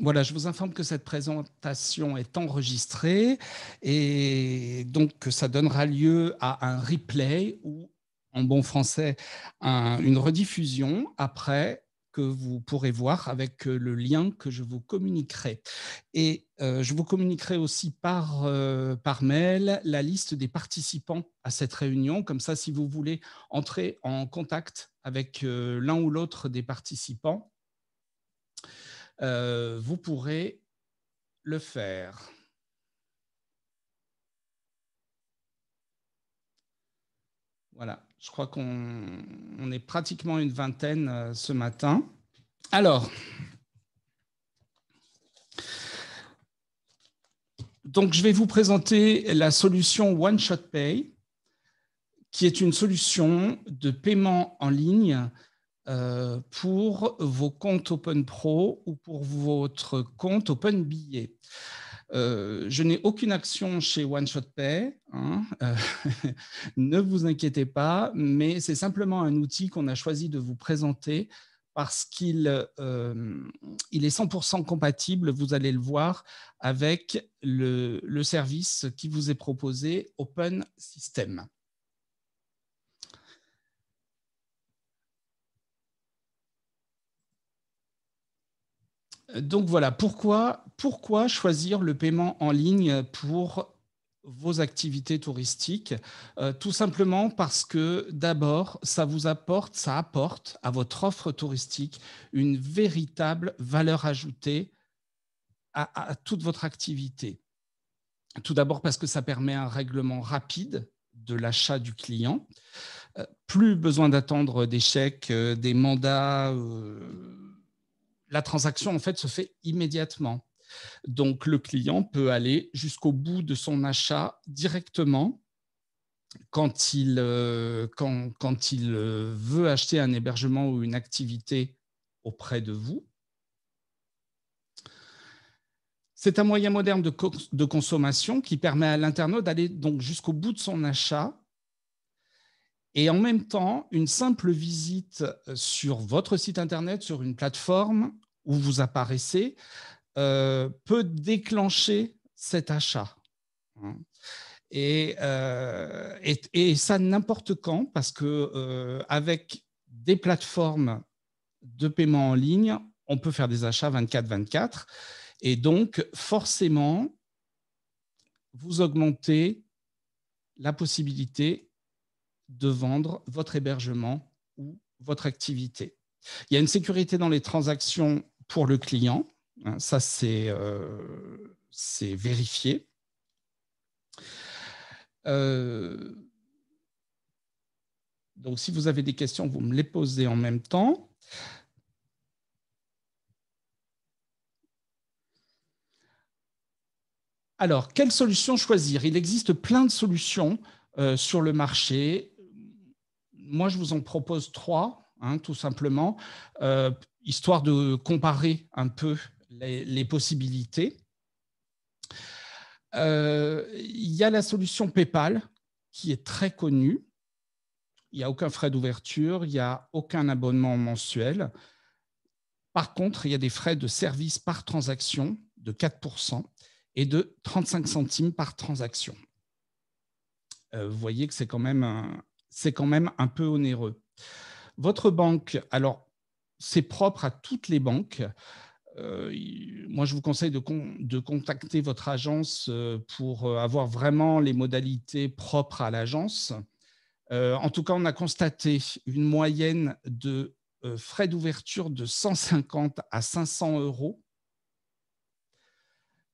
Voilà, je vous informe que cette présentation est enregistrée et donc que ça donnera lieu à un replay ou, en bon français, une rediffusion après que vous pourrez voir avec le lien que je vous communiquerai. Et je vous communiquerai aussi par mail la liste des participants à cette réunion. Comme ça, si vous voulez entrer en contact avec l'un ou l'autre des participants, vous pourrez le faire. Voilà, je crois qu'on est pratiquement une vingtaine ce matin. Alors, donc je vais vous présenter la solution One Shot Pay, qui est une solution de paiement en ligne pour vos comptes OpenPro ou pour votre compte OpenBillet. Je n'ai aucune action chez OneShotPay, hein, ne vous inquiétez pas, mais c'est simplement un outil qu'on a choisi de vous présenter parce qu'il il est 100% compatible, vous allez le voir, avec le service qui vous est proposé Open System. Donc voilà, pourquoi choisir le paiement en ligne pour vos activités touristiques? Tout simplement parce que d'abord, ça apporte à votre offre touristique une véritable valeur ajoutée à toute votre activité. Tout d'abord parce que ça permet un règlement rapide de l'achat du client. Plus besoin d'attendre des chèques, des mandats. La transaction, en fait, se fait immédiatement. Donc, le client peut aller jusqu'au bout de son achat directement quand il veut acheter un hébergement ou une activité auprès de vous. C'est un moyen moderne de consommation qui permet à l'internaute d'aller donc jusqu'au bout de son achat. Et en même temps, une simple visite sur votre site internet, sur une plateforme où vous apparaissez, peut déclencher cet achat. Et ça n'importe quand, parce que avec des plateformes de paiement en ligne, on peut faire des achats 24/24. Et donc, forcément, vous augmentez la possibilité de vendre votre hébergement ou votre activité. Il y a une sécurité dans les transactions pour le client. Ça, c'est vérifié. Donc, si vous avez des questions, vous me les posez en même temps. Alors, quelle solution choisir? Il existe plein de solutions sur le marché. Moi, je vous en propose 3, tout simplement, histoire de comparer un peu les possibilités. Il y a la solution PayPal, qui est très connue. Il n'y a aucun frais d'ouverture, il n'y a aucun abonnement mensuel. Par contre, il y a des frais de service par transaction de 4% et de 35 centimes par transaction. Vous voyez que c'est quand même un peu onéreux. Votre banque, alors, c'est propre à toutes les banques. Moi, je vous conseille de contacter votre agence pour avoir vraiment les modalités propres à l'agence. En tout cas, on a constaté une moyenne de frais d'ouverture de 150 à 500 €,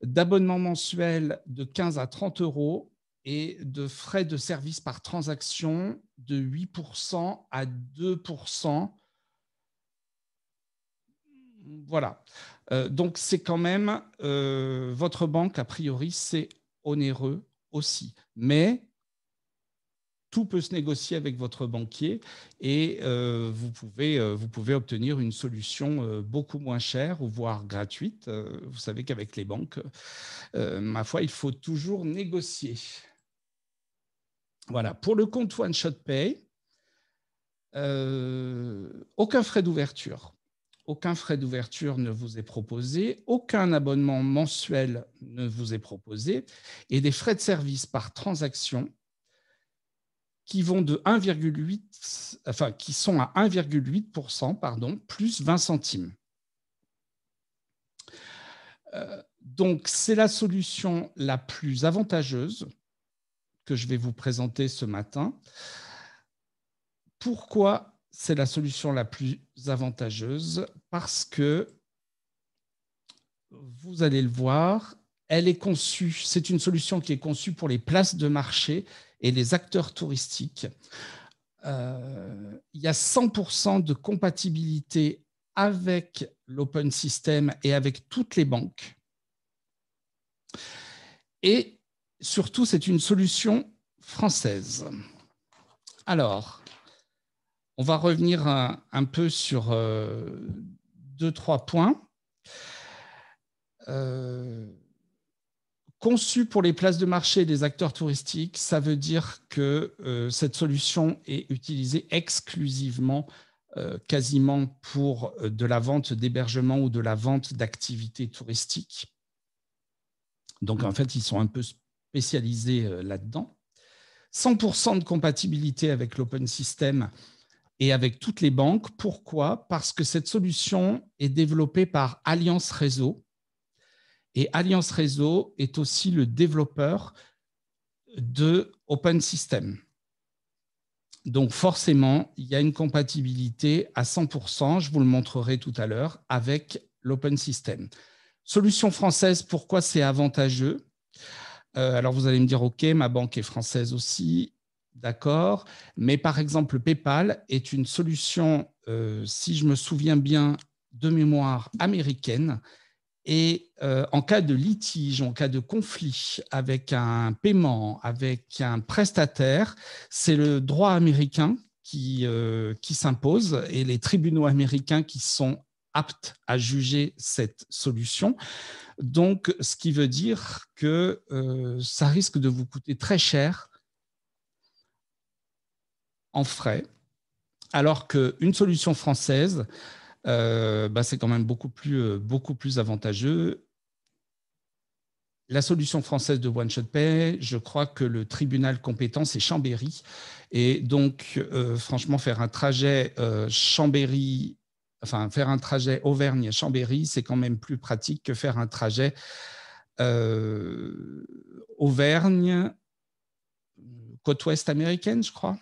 d'abonnement mensuel de 15 à 30 € et de frais de service par transaction de 8% à 2%. Voilà. Donc, c'est quand même, votre banque, a priori, c'est onéreux aussi. Mais tout peut se négocier avec votre banquier et vous pouvez obtenir une solution beaucoup moins chère ou voire gratuite. Vous savez qu'avec les banques, ma foi, il faut toujours négocier. Voilà. Pour le compte One Shot Pay, aucun frais d'ouverture. aucun frais d'ouverture ne vous est proposé, aucun abonnement mensuel ne vous est proposé, et des frais de service par transaction qui vont de 1,8, enfin qui sont à 1,8%, pardon, plus 20 centimes. Donc, c'est la solution la plus avantageuse que je vais vous présenter ce matin. Pourquoi c'est la solution la plus avantageuse? Parce que, vous allez le voir, elle est conçue, c'est une solution qui est conçue pour les places de marché et les acteurs touristiques. Il y a 100% de compatibilité avec l'open system et avec toutes les banques. Et surtout, c'est une solution française. Alors, on va revenir un peu sur 2-3 points. Conçu pour les places de marché et les acteurs touristiques, ça veut dire que cette solution est utilisée exclusivement, quasiment pour de la vente d'hébergement ou de la vente d'activités touristiques. Donc, en fait, ils sont un peu spécialisés là-dedans. 100% de compatibilité avec l'open system et avec toutes les banques. Pourquoi? Parce que cette solution est développée par Alliance Réseau. Et Alliance Réseau est aussi le développeur de Open System. Donc forcément, il y a une compatibilité à 100%, je vous le montrerai tout à l'heure, avec l'Open System. Solution française, pourquoi c'est avantageux? Alors vous allez me dire, OK, ma banque est française aussi, d'accord, mais par exemple, PayPal est une solution, si je me souviens bien, de mémoire américaine. Et en cas de litige, en cas de conflit avec un paiement, avec un prestataire, c'est le droit américain qui s'impose et les tribunaux américains qui sont aptes à juger cette solution. Donc, ce qui veut dire que ça risque de vous coûter très cher en frais, alors qu'une solution française, c'est quand même beaucoup plus avantageux. La solution française de OneShotPay, je crois que le tribunal compétent, c'est Chambéry. Et donc, franchement, faire un trajet faire un trajet Auvergne-Chambéry, c'est quand même plus pratique que faire un trajet Auvergne, côte ouest américaine, je crois.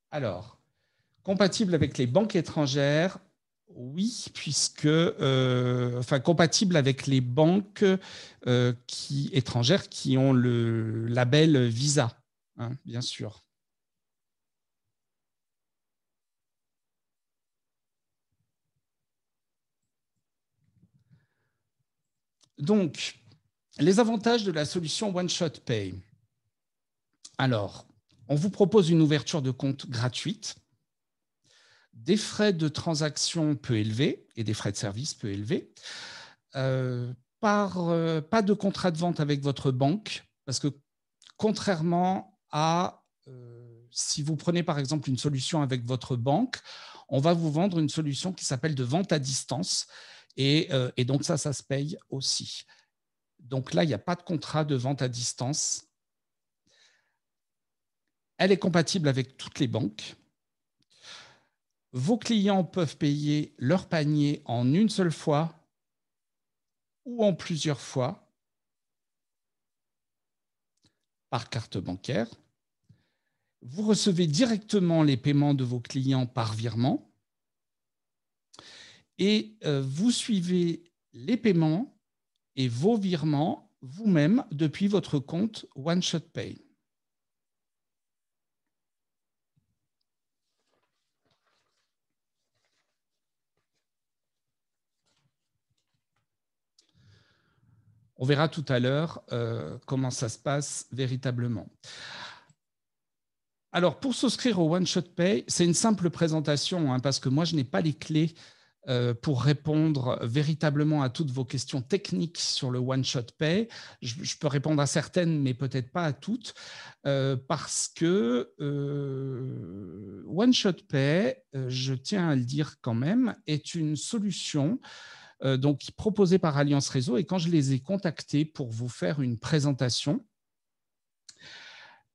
Alors, compatible avec les banques étrangères, oui, puisque, compatible avec les banques étrangères qui ont le label Visa, hein, bien sûr. Donc, les avantages de la solution OneShotPay. Alors, on vous propose une ouverture de compte gratuite, des frais de transaction peu élevés et des frais de service peu élevés, pas de contrat de vente avec votre banque, parce que contrairement à si vous prenez par exemple une solution avec votre banque, on va vous vendre une solution qui s'appelle de vente à distance, et donc ça se paye aussi. Donc là, il n'y a pas de contrat de vente à distance. Elle est compatible avec toutes les banques. Vos clients peuvent payer leur panier en une seule fois ou en plusieurs fois par carte bancaire. Vous recevez directement les paiements de vos clients par virement et vous suivez les paiements et vos virements vous-même depuis votre compte OneShotPay. On verra tout à l'heure comment ça se passe véritablement. Alors, pour souscrire au OneShotPay, c'est une simple présentation, hein, parce que moi, je n'ai pas les clés pour répondre véritablement à toutes vos questions techniques sur le One-Shot Pay. Je peux répondre à certaines, mais peut-être pas à toutes, parce que One-Shot Pay, je tiens à le dire quand même, est une solution donc proposée par Alliance Réseau. Et quand je les ai contactés pour vous faire une présentation,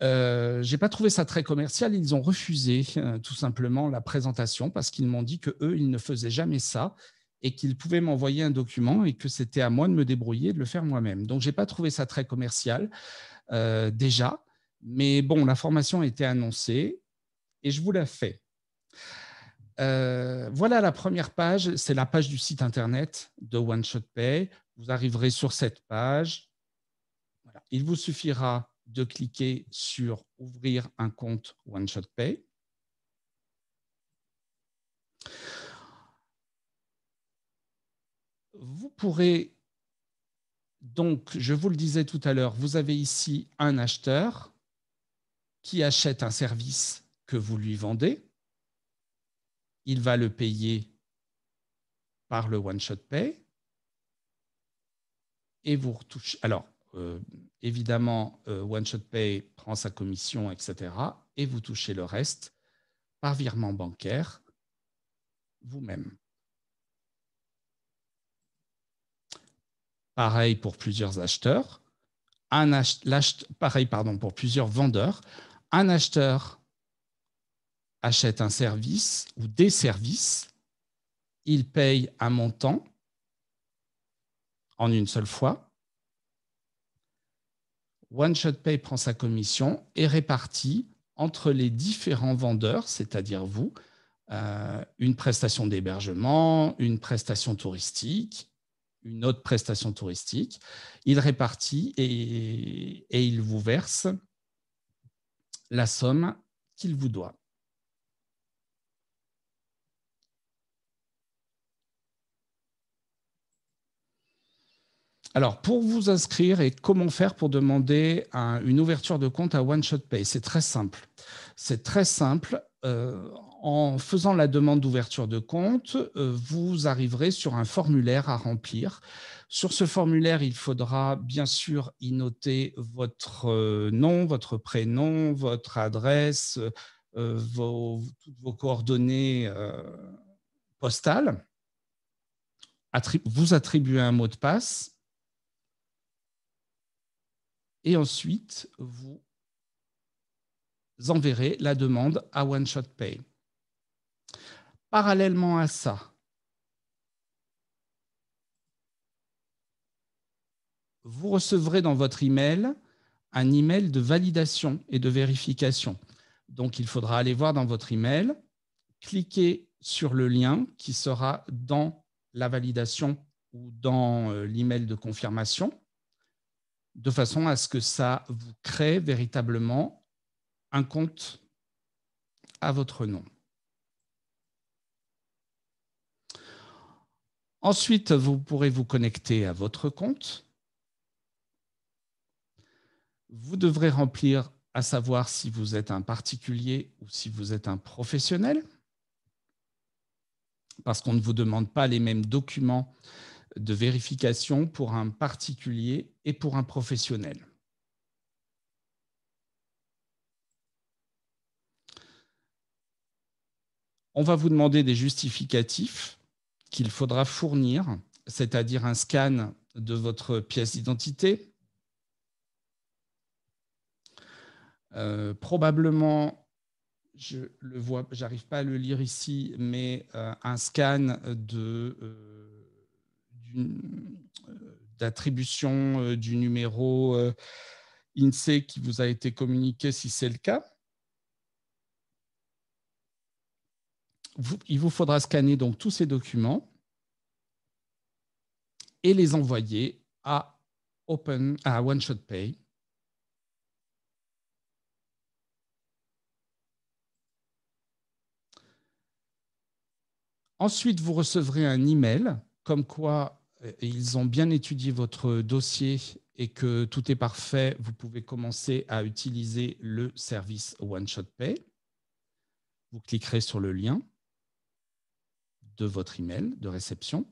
je n'ai pas trouvé ça très commercial. Ils ont refusé tout simplement la présentation parce qu'ils m'ont dit qu'eux, ils ne faisaient jamais ça et qu'ils pouvaient m'envoyer un document et que c'était à moi de me débrouiller, de le faire moi-même. Donc, je n'ai pas trouvé ça très commercial déjà. Mais bon, la formation a été annoncée et je vous la fais. Voilà la première page. C'est la page du site internet de One Shot Pay. Vous arriverez sur cette page. Voilà. Il vous suffira de cliquer sur « Ouvrir un compte One Shot Pay ». Vous pourrez, donc, je vous le disais tout à l'heure, vous avez ici un acheteur qui achète un service que vous lui vendez. Il va le payer par le One Shot Pay et vous retouchez. Alors, évidemment, One Shot Pay prend sa commission, etc. et vous touchez le reste par virement bancaire vous-même. Pareil pour plusieurs acheteurs. Pareil pour plusieurs vendeurs. Un acheteur achète un service ou des services. Il paye un montant en une seule fois. One Shot Pay prend sa commission et répartit entre les différents vendeurs, c'est-à-dire vous, une prestation d'hébergement, une prestation touristique, une autre prestation touristique. Il répartit et il vous verse la somme qu'il vous doit. Alors, pour vous inscrire et comment faire pour demander une ouverture de compte à One Shot Pay, c'est très simple. C'est très simple. En faisant la demande d'ouverture de compte, vous arriverez sur un formulaire à remplir. Sur ce formulaire, il faudra bien sûr y noter votre nom, votre prénom, votre adresse, toutes vos coordonnées postales. Vous attribuez un mot de passe. Et ensuite, vous enverrez la demande à One Shot Pay. Parallèlement à ça, vous recevrez dans votre email un email de validation et de vérification. Donc, il faudra aller voir dans votre email, cliquer sur le lien qui sera dans la validation ou dans l'email de confirmation, de façon à ce que ça vous crée véritablement un compte à votre nom. Ensuite, vous pourrez vous connecter à votre compte. Vous devrez remplir à savoir si vous êtes un particulier ou si vous êtes un professionnel, parce qu'on ne vous demande pas les mêmes documents de vérification pour un particulier et pour un professionnel. On va vous demander des justificatifs qu'il faudra fournir, c'est-à-dire un scan de votre pièce d'identité, probablement, je le vois, j'arrive pas à le lire ici, mais un scan d'attribution du numéro INSEE qui vous a été communiqué si c'est le cas. Il vous faudra scanner donc tous ces documents et les envoyer à One Shot Pay. Ensuite, vous recevrez un email comme quoi ils ont bien étudié votre dossier et que tout est parfait. Vous pouvez commencer à utiliser le service One Shot Pay. Vous cliquerez sur le lien. de votre email de réception.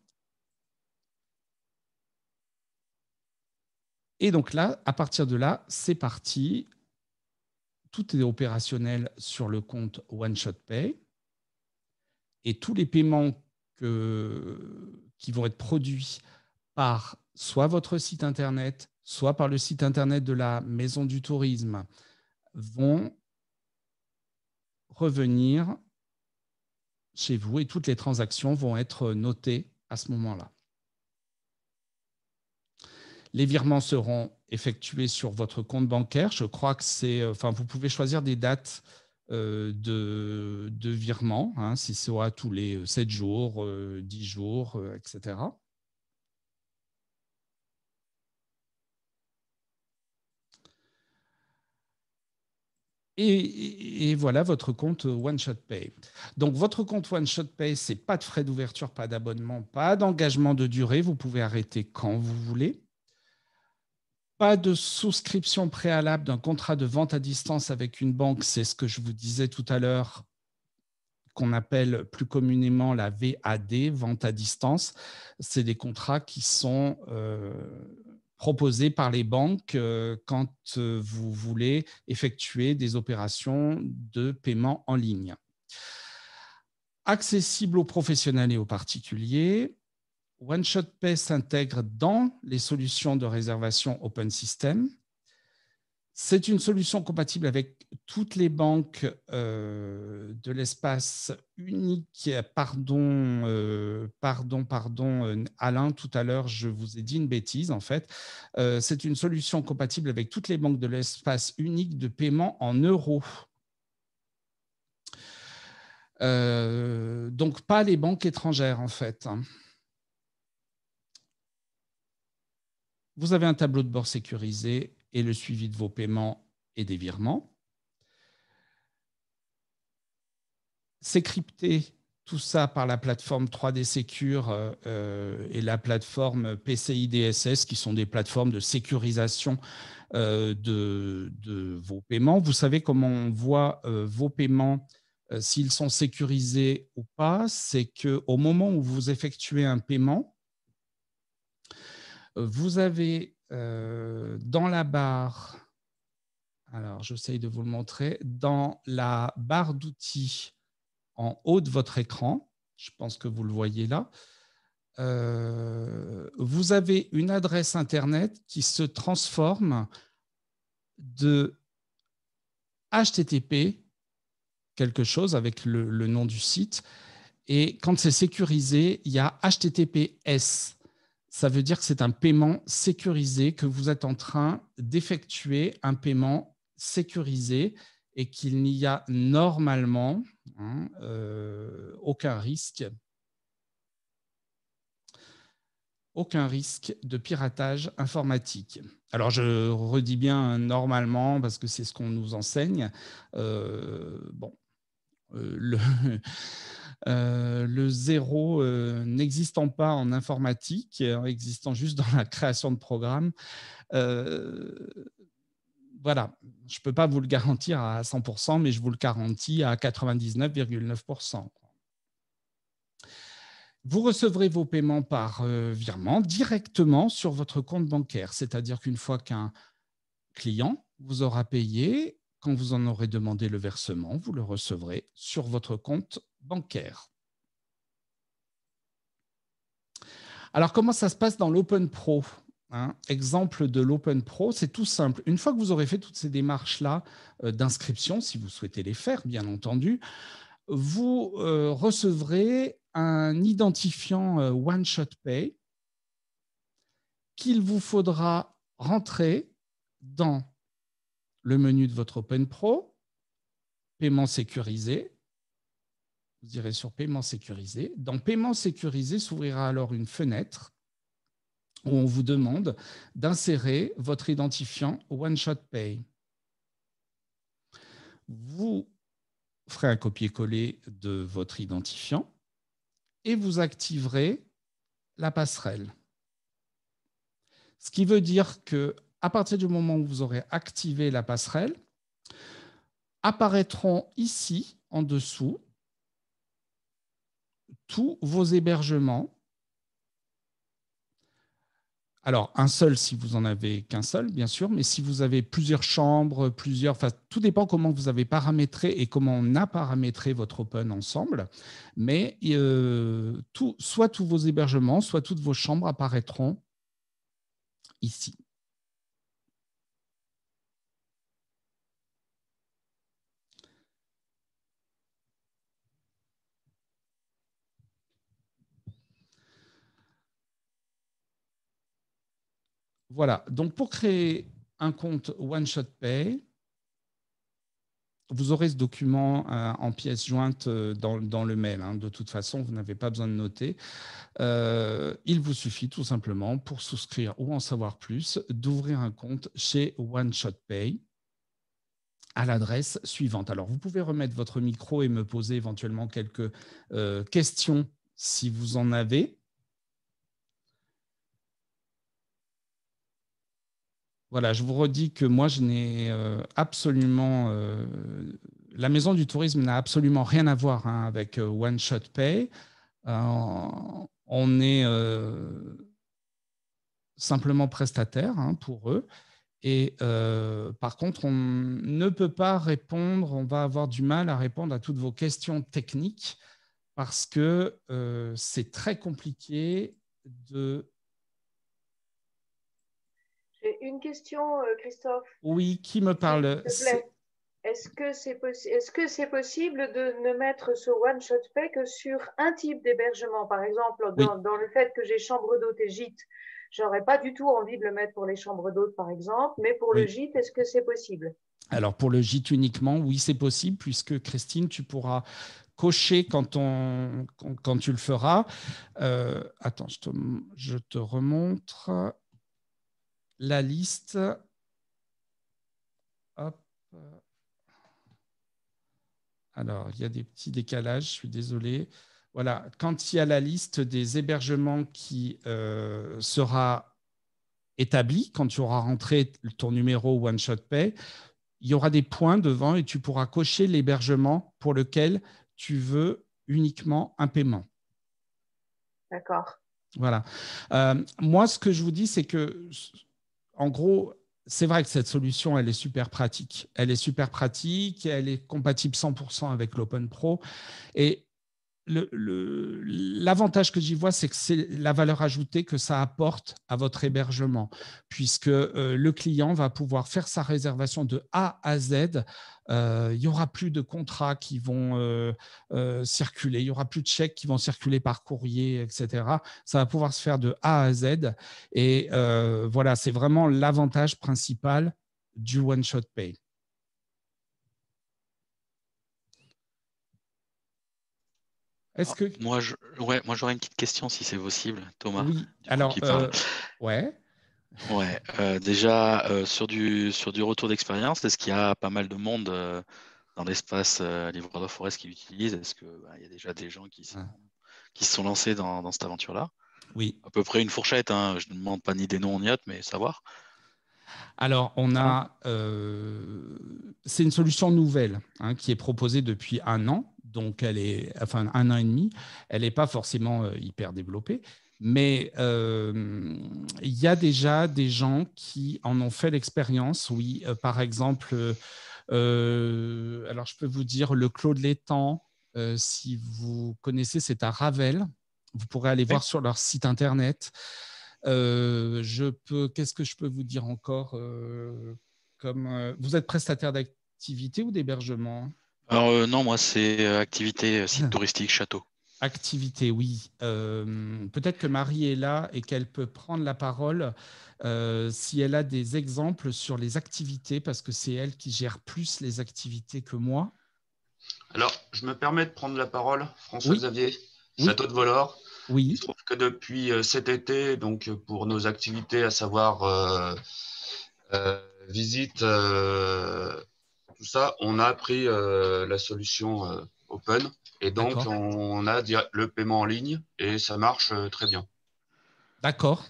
Et donc là, à partir de là, c'est parti. Tout est opérationnel sur le compte OneShotPay. Et tous les paiements qui vont être produits par soit votre site Internet, soit par le site Internet de la Maison du Tourisme, vont revenir chez vous et toutes les transactions vont être notées à ce moment-là. Les virements seront effectués sur votre compte bancaire. Je crois que c'est, vous pouvez choisir des dates de virement, hein, si c'est tous les 7 jours, 10 jours, etc. Et voilà votre compte OneShotPay. Donc, votre compte OneShotPay, ce n'est pas de frais d'ouverture, pas d'abonnement, pas d'engagement de durée. Vous pouvez arrêter quand vous voulez. Pas de souscription préalable d'un contrat de vente à distance avec une banque. C'est ce que je vous disais tout à l'heure, qu'on appelle plus communément la VAD, vente à distance. C'est des contrats qui sont proposés par les banques quand vous voulez effectuer des opérations de paiement en ligne. Accessible aux professionnels et aux particuliers, OneShotPay s'intègre dans les solutions de réservation Open System. C'est une solution compatible avec toutes les banques de l'espace unique. Pardon, Alain, tout à l'heure, je vous ai dit une bêtise, en fait. C'est une solution compatible avec toutes les banques de l'espace unique de paiement en euros. Donc, pas les banques étrangères, en fait. Vous avez un tableau de bord sécurisé et le suivi de vos paiements et des virements. C'est crypté, tout ça par la plateforme 3D Secure et la plateforme PCI DSS, qui sont des plateformes de sécurisation de vos paiements. Vous savez comment on voit vos paiements, s'ils sont sécurisés ou pas. C'est qu'au moment où vous effectuez un paiement, vous avez dans la barre, alors j'essaye de vous le montrer, dans la barre d'outils en haut de votre écran, je pense que vous le voyez là, vous avez une adresse Internet qui se transforme de HTTP, quelque chose avec le nom du site, et quand c'est sécurisé, il y a HTTPS. Ça veut dire que c'est un paiement sécurisé, que vous êtes en train d'effectuer un paiement sécurisé et qu'il n'y a normalement aucun risque de piratage informatique. Alors, je redis bien normalement parce que c'est ce qu'on nous enseigne. Le zéro n'existant pas en informatique, existant juste dans la création de programmes, voilà, je ne peux pas vous le garantir à 100%, mais je vous le garantis à 99,9%. Vous recevrez vos paiements par virement directement sur votre compte bancaire, c'est-à-dire qu'une fois qu'un client vous aura payé, quand vous en aurez demandé le versement, vous le recevrez sur votre compte bancaire. Alors, comment ça se passe dans l'Open Pro ? Exemple de l'Open Pro, c'est tout simple. Une fois que vous aurez fait toutes ces démarches-là d'inscription, si vous souhaitez les faire, bien entendu, vous recevrez un identifiant OneShotPay qu'il vous faudra rentrer dans le menu de votre Open Pro, paiement sécurisé. Vous irez sur paiement sécurisé. Dans paiement sécurisé s'ouvrira alors une fenêtre où on vous demande d'insérer votre identifiant OneShotPay. Vous ferez un copier-coller de votre identifiant et vous activerez la passerelle. Ce qui veut dire qu'à partir du moment où vous aurez activé la passerelle, apparaîtront ici, en dessous, tous vos hébergements. Alors, un seul si vous n'en avez qu'un seul, bien sûr, mais si vous avez plusieurs chambres, tout dépend comment vous avez paramétré et comment on a paramétré votre Open ensemble. Mais soit tous vos hébergements, soit toutes vos chambres apparaîtront ici. Voilà, donc pour créer un compte OneShotPay, vous aurez ce document en pièce jointe dans le mail. De toute façon, vous n'avez pas besoin de noter. Il vous suffit tout simplement, pour souscrire ou en savoir plus, d'ouvrir un compte chez OneShotPay à l'adresse suivante. Alors, vous pouvez remettre votre micro et me poser éventuellement quelques questions si vous en avez. Voilà, je vous redis que moi, je n'ai absolument... la Maison du Tourisme n'a absolument rien à voir avec OneShotPay. On est simplement prestataire pour eux. Et par contre, on ne peut pas répondre, on va avoir du mal à répondre à toutes vos questions techniques parce que c'est très compliqué de... J'ai une question, Christophe. Oui, qui me parle? S'il te plaît. Est-ce que c'est possible de ne mettre ce OneShotPay que sur un type d'hébergement? Par exemple, Oui. dans le fait que j'ai chambre d'hôte et gîte, j'aurais pas du tout envie de le mettre pour les chambres d'hôte, par exemple, mais pour le gîte, est-ce que c'est possible? Alors, pour le gîte uniquement, oui, c'est possible, puisque Christine, tu pourras cocher quand tu le feras. Attends, je te remontre la liste. Hop. Alors, il y a des petits décalages, je suis désolé. Voilà, quand il y a la liste des hébergements qui sera établie, quand tu auras rentré ton numéro OneShotPay, il y aura des points devant et tu pourras cocher l'hébergement pour lequel tu veux uniquement un paiement. D'accord. Voilà. Moi, ce que je vous dis, c'est que, en gros, c'est vrai que cette solution, elle est super pratique. Elle est super pratique, elle est compatible 100% avec l'Open Pro. Et l'avantage que j'y vois, c'est que c'est la valeur ajoutée que ça apporte à votre hébergement, puisque le client va pouvoir faire sa réservation de A à Z. Il n'y aura plus de contrats qui vont circuler, il n'y aura plus de chèques qui vont circuler par courrier, etc. Ça va pouvoir se faire de A à Z. Et voilà, c'est vraiment l'avantage principal du One-Shot Pay. Est-ce que... Moi, j'aurais une petite question si c'est possible, Thomas. Oui, alors, ouais. Ouais, déjà, sur du retour d'expérience, est-ce qu'il y a pas mal de monde dans l'espace livreur de forest qui l'utilisent? Est-ce qu'il y a déjà des gens qui se sont lancés dans cette aventure-là? Oui. À peu près une fourchette, je ne demande pas ni des noms ni autres, mais savoir. Alors, c'est une solution nouvelle qui est proposée depuis un an, donc un an et demi. Elle n'est pas forcément hyper développée, mais il y a déjà des gens qui en ont fait l'expérience. Oui, par exemple, alors je peux vous dire le Clos de l'Étang, si vous connaissez, c'est à Ravel. Vous pourrez aller voir sur leur site internet. Qu'est-ce que je peux vous dire encore vous êtes prestataire d'activité ou d'hébergement? Alors non, moi c'est activité, site touristique, château. Activité, oui. Peut-être que Marie est là et qu'elle peut prendre la parole si elle a des exemples sur les activités, parce que c'est elle qui gère plus les activités que moi. Alors, je me permets de prendre la parole, François-Xavier, Château de Volord. Oui. Il se trouve que depuis cet été, donc pour nos activités, à savoir visite, tout ça, on a pris la solution Open. Et donc, on a le paiement en ligne et ça marche très bien. D'accord.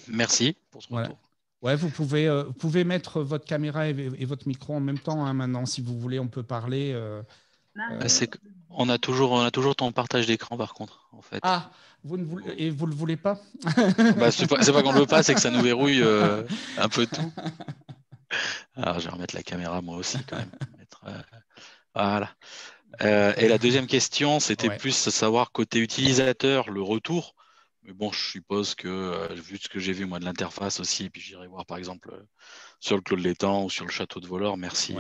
Merci pour ce retour. Ouais, vous pouvez mettre votre caméra et votre micro en même temps maintenant, si vous voulez, on peut parler. On a toujours ton partage d'écran par contre, en fait. Ah, vous ne le voulez pas? C'est pas qu'on ne le veut pas, c'est que ça nous verrouille un peu tout. Alors, je vais remettre la caméra moi aussi quand même. Voilà. Et la deuxième question, c'était plus savoir côté utilisateur, le retour. Mais bon, je suppose que, vu ce que j'ai vu moi de l'interface aussi, et puis j'irai voir par exemple sur le Clos de l'Étang ou sur le Château de Volor, merci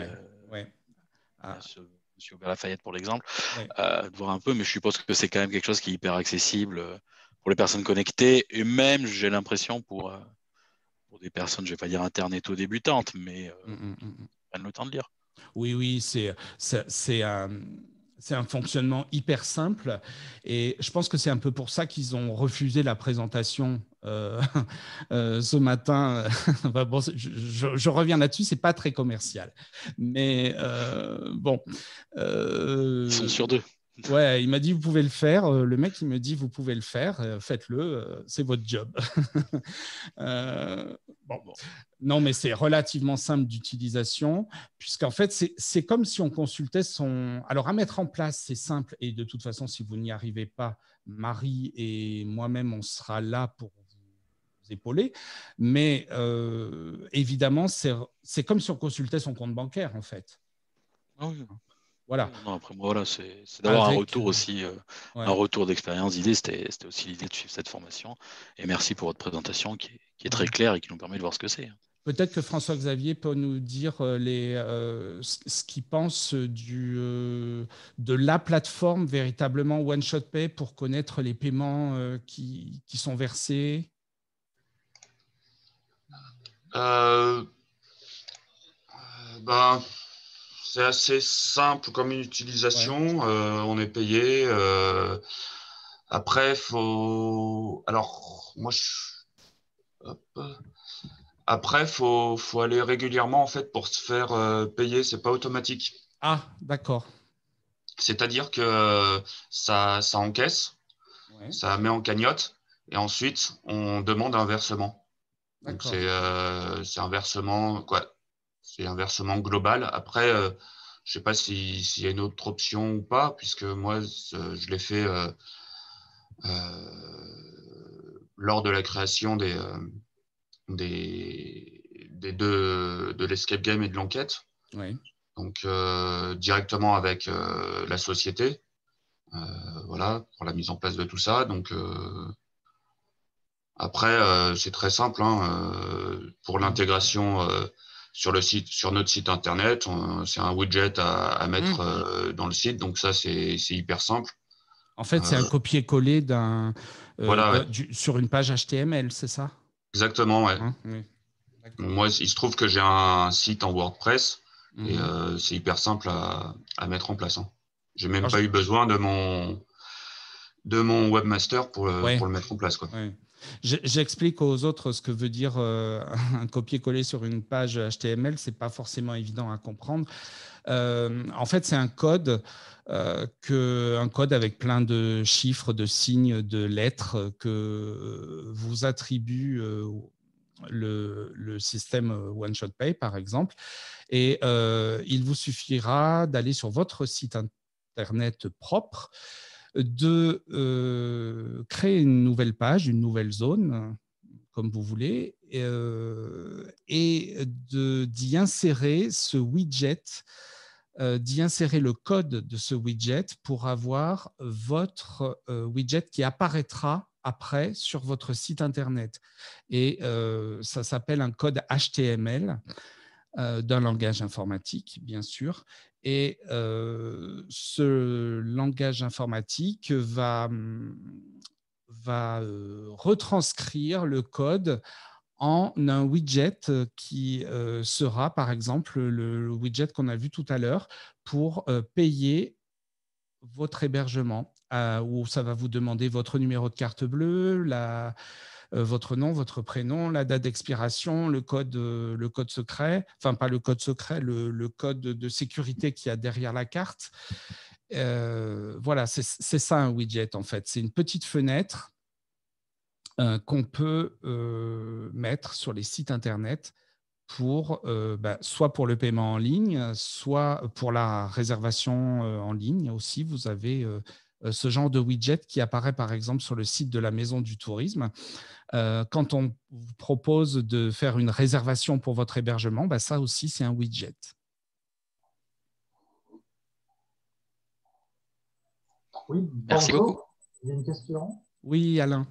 Monsieur Aubert Lafayette pour l'exemple, de voir un peu, mais je suppose que c'est quand même quelque chose qui est hyper accessible pour les personnes connectées, et même, j'ai l'impression, pour des personnes, je ne vais pas dire interneto débutantes, mais prennent le temps de lire. Oui, c'est un fonctionnement hyper simple et je pense que c'est un peu pour ça qu'ils ont refusé la présentation ce matin. Bon, je reviens là-dessus, c'est pas très commercial, mais bon. Ils sont sur deux. Ouais, il m'a dit vous pouvez le faire. Le mec, il me dit vous pouvez le faire, faites-le, c'est votre job. Bon. Non, mais c'est relativement simple d'utilisation, puisqu'en fait, c'est comme si on consultait son. Alors, à mettre en place, c'est simple, et de toute façon, si vous n'y arrivez pas, Marie et moi-même, on sera là pour vous épauler. Mais évidemment, c'est comme si on consultait son compte bancaire, en fait. Ah oui. Voilà. Non, après moi, voilà, c'est d'avoir un retour aussi, un retour d'expérience. L'idée, c'était aussi l'idée de suivre cette formation. Et merci pour votre présentation qui est très claire et qui nous permet de voir ce que c'est. Peut-être que François-Xavier peut nous dire ce qu'il pense de la plateforme véritablement One Shot Pay pour connaître les paiements qui sont versés. C'est assez simple comme une utilisation. On est payé. Après, faut. Alors, moi, Après, faut aller régulièrement en fait pour se faire payer. C'est pas automatique. Ah, d'accord. C'est-à-dire que ça encaisse, ça met en cagnotte, et ensuite on demande un versement. Donc c'est un versement quoi. C'est un versement global. Après, je sais pas s'il y a une autre option ou pas, puisque moi je l'ai fait lors de la création des deux de l'escape game et de l'enquête. Donc directement avec la société, voilà, pour la mise en place de tout ça. Donc après, c'est très simple, hein, pour l'intégration sur notre site internet, c'est un widget à mettre dans le site. Donc ça, c'est hyper simple. En fait, c'est un copier-coller voilà, sur une page HTML, c'est ça? Exactement, ouais. Oui. Moi, il se trouve que j'ai un site en WordPress et c'est hyper simple à mettre en place. Hein. J'ai même pas eu besoin de mon webmaster pour le mettre en place. Quoi. J'explique aux autres ce que veut dire un copier-coller sur une page HTML. C'est pas forcément évident à comprendre. En fait, c'est un code, un code avec plein de chiffres, de signes, de lettres que vous attribue le système One Shot Pay, par exemple. Et il vous suffira d'aller sur votre site Internet propre, de créer une nouvelle page, une nouvelle zone, comme vous voulez, et d'y insérer ce widget, d'y insérer le code de ce widget pour avoir votre widget qui apparaîtra après sur votre site Internet. Et ça s'appelle un code HTML d'un langage informatique, bien sûr. Et ce langage informatique va retranscrire le code en un widget qui sera, par exemple, le widget qu'on a vu tout à l'heure pour payer votre hébergement, où ça va vous demander votre numéro de carte bleue, votre nom, votre prénom, la date d'expiration, le code secret, enfin pas le code secret, le code de sécurité qu'il y a derrière la carte. Voilà, c'est ça un widget en fait. C'est une petite fenêtre qu'on peut mettre sur les sites internet soit pour le paiement en ligne, soit pour la réservation en ligne aussi. Vous avez ce genre de widget qui apparaît par exemple sur le site de la Maison du Tourisme. Quand on vous propose de faire une réservation pour votre hébergement, ça aussi, c'est un widget. Oui, Merci beaucoup. J'ai une question. Oui, Alain.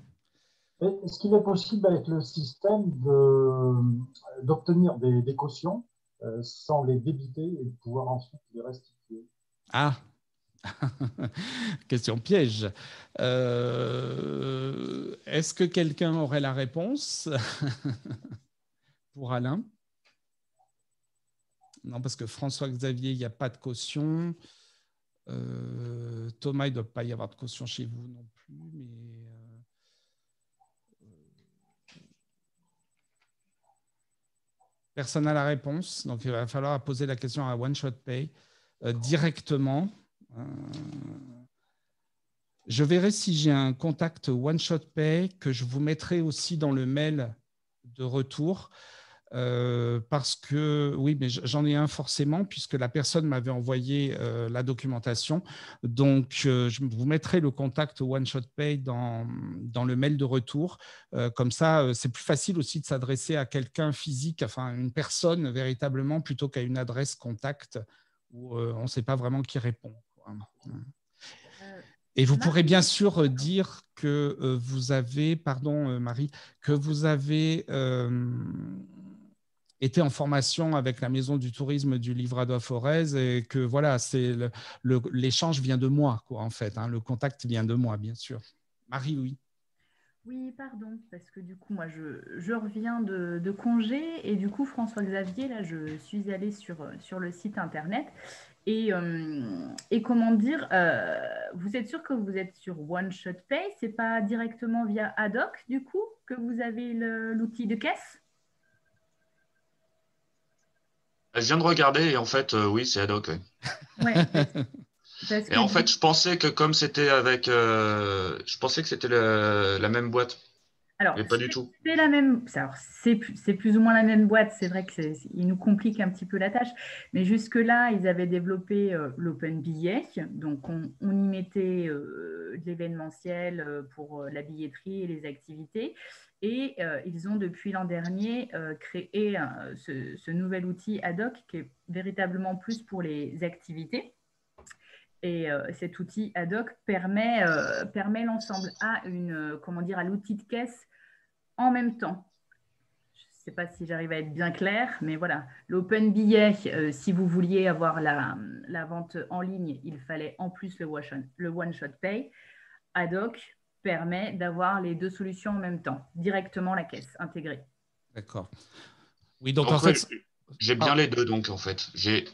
Est-ce qu'il est possible avec le système d'obtenir des cautions sans les débiter et de pouvoir ensuite les restituer? Ah, question piège. Est-ce que quelqu'un aurait la réponse pour Alain? Non, parce que François-Xavier, il n'y a pas de caution. Thomas, il ne doit pas y avoir de caution chez vous non plus. Mais personne n'a la réponse. Donc, il va falloir poser la question à One Shot Pay directement. Je verrai si j'ai un contact One Shot Pay que je vous mettrai aussi dans le mail de retour. Parce que, oui, mais j'en ai un forcément, puisque la personne m'avait envoyé la documentation. Donc, je vous mettrai le contact One Shot Pay dans le mail de retour. Comme ça, c'est plus facile aussi de s'adresser à quelqu'un physique, enfin, une personne véritablement, plutôt qu'à une adresse contact où on ne sait pas vraiment qui répond. Et vous pourrez bien sûr dire que vous avez, pardon Marie, que vous avez été en formation avec la Maison du Tourisme du Livradois-Forez et que voilà, l'échange vient de moi, quoi, en fait. Le contact vient de moi, bien sûr. Marie, oui. Oui, pardon, parce que du coup, moi, je reviens de congé et du coup, François-Xavier, là, je suis allée sur le site internet et comment dire, vous êtes sûr que vous êtes sur One Shot Pay? C'est pas directement via Haddock, du coup, que vous avez l'outil de caisse? Je viens de regarder et en fait, oui, c'est Haddock. Ouais, parce Et que en fait, je pensais que comme c'était avec, je pensais que c'était la même boîte, alors, mais pas du tout. c'est la même, alors, c'est plus ou moins la même boîte, c'est vrai qu'il nous complique un petit peu la tâche, mais jusque-là, ils avaient développé l'Open Billet, donc on y mettait de l'événementiel pour la billetterie et les activités, et ils ont depuis l'an dernier créé ce nouvel outil Haddock qui est véritablement plus pour les activités. Et cet outil Haddock permet l'ensemble à l'outil de caisse en même temps. Je ne sais pas si j'arrive à être bien claire, mais voilà, l'Open Billet, si vous vouliez avoir la vente en ligne, il fallait en plus le One Shot Pay. Haddock permet d'avoir les deux solutions en même temps, directement la caisse intégrée. D'accord. Oui, donc en fait, j'ai bien les deux, donc en fait. J'ai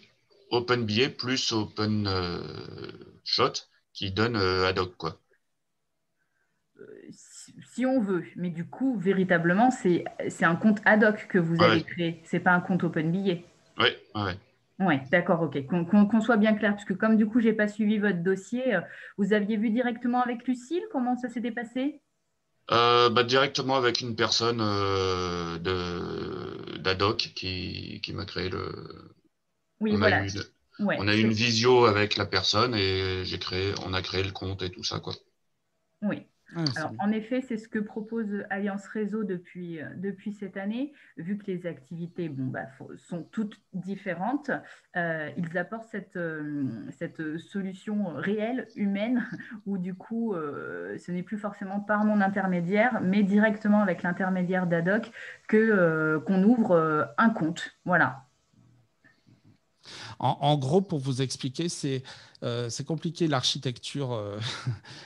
Open Billet plus Open Shot qui donne Haddock, quoi. Si on veut, mais du coup, véritablement, c'est un compte Haddock que vous avez créé. C'est pas un compte Open Billet. Oui. Oui, d'accord, ok. Qu'on soit bien clair, parce que comme du coup, j'ai pas suivi votre dossier, vous aviez vu directement avec Lucille comment ça s'était passé? Directement avec une personne d'Haddock qui m'a créé le. Oui, voilà. On a eu une visio avec la personne et on a créé le compte et tout ça, quoi. Oui. Alors, en effet, c'est ce que propose Alliance Réseau depuis cette année. Vu que les activités sont toutes différentes, ils apportent cette solution réelle, humaine, où du coup, ce n'est plus forcément par mon intermédiaire, mais directement avec l'intermédiaire d'Haddock qu'on ouvre un compte. Voilà. En gros, pour vous expliquer, c'est compliqué l'architecture.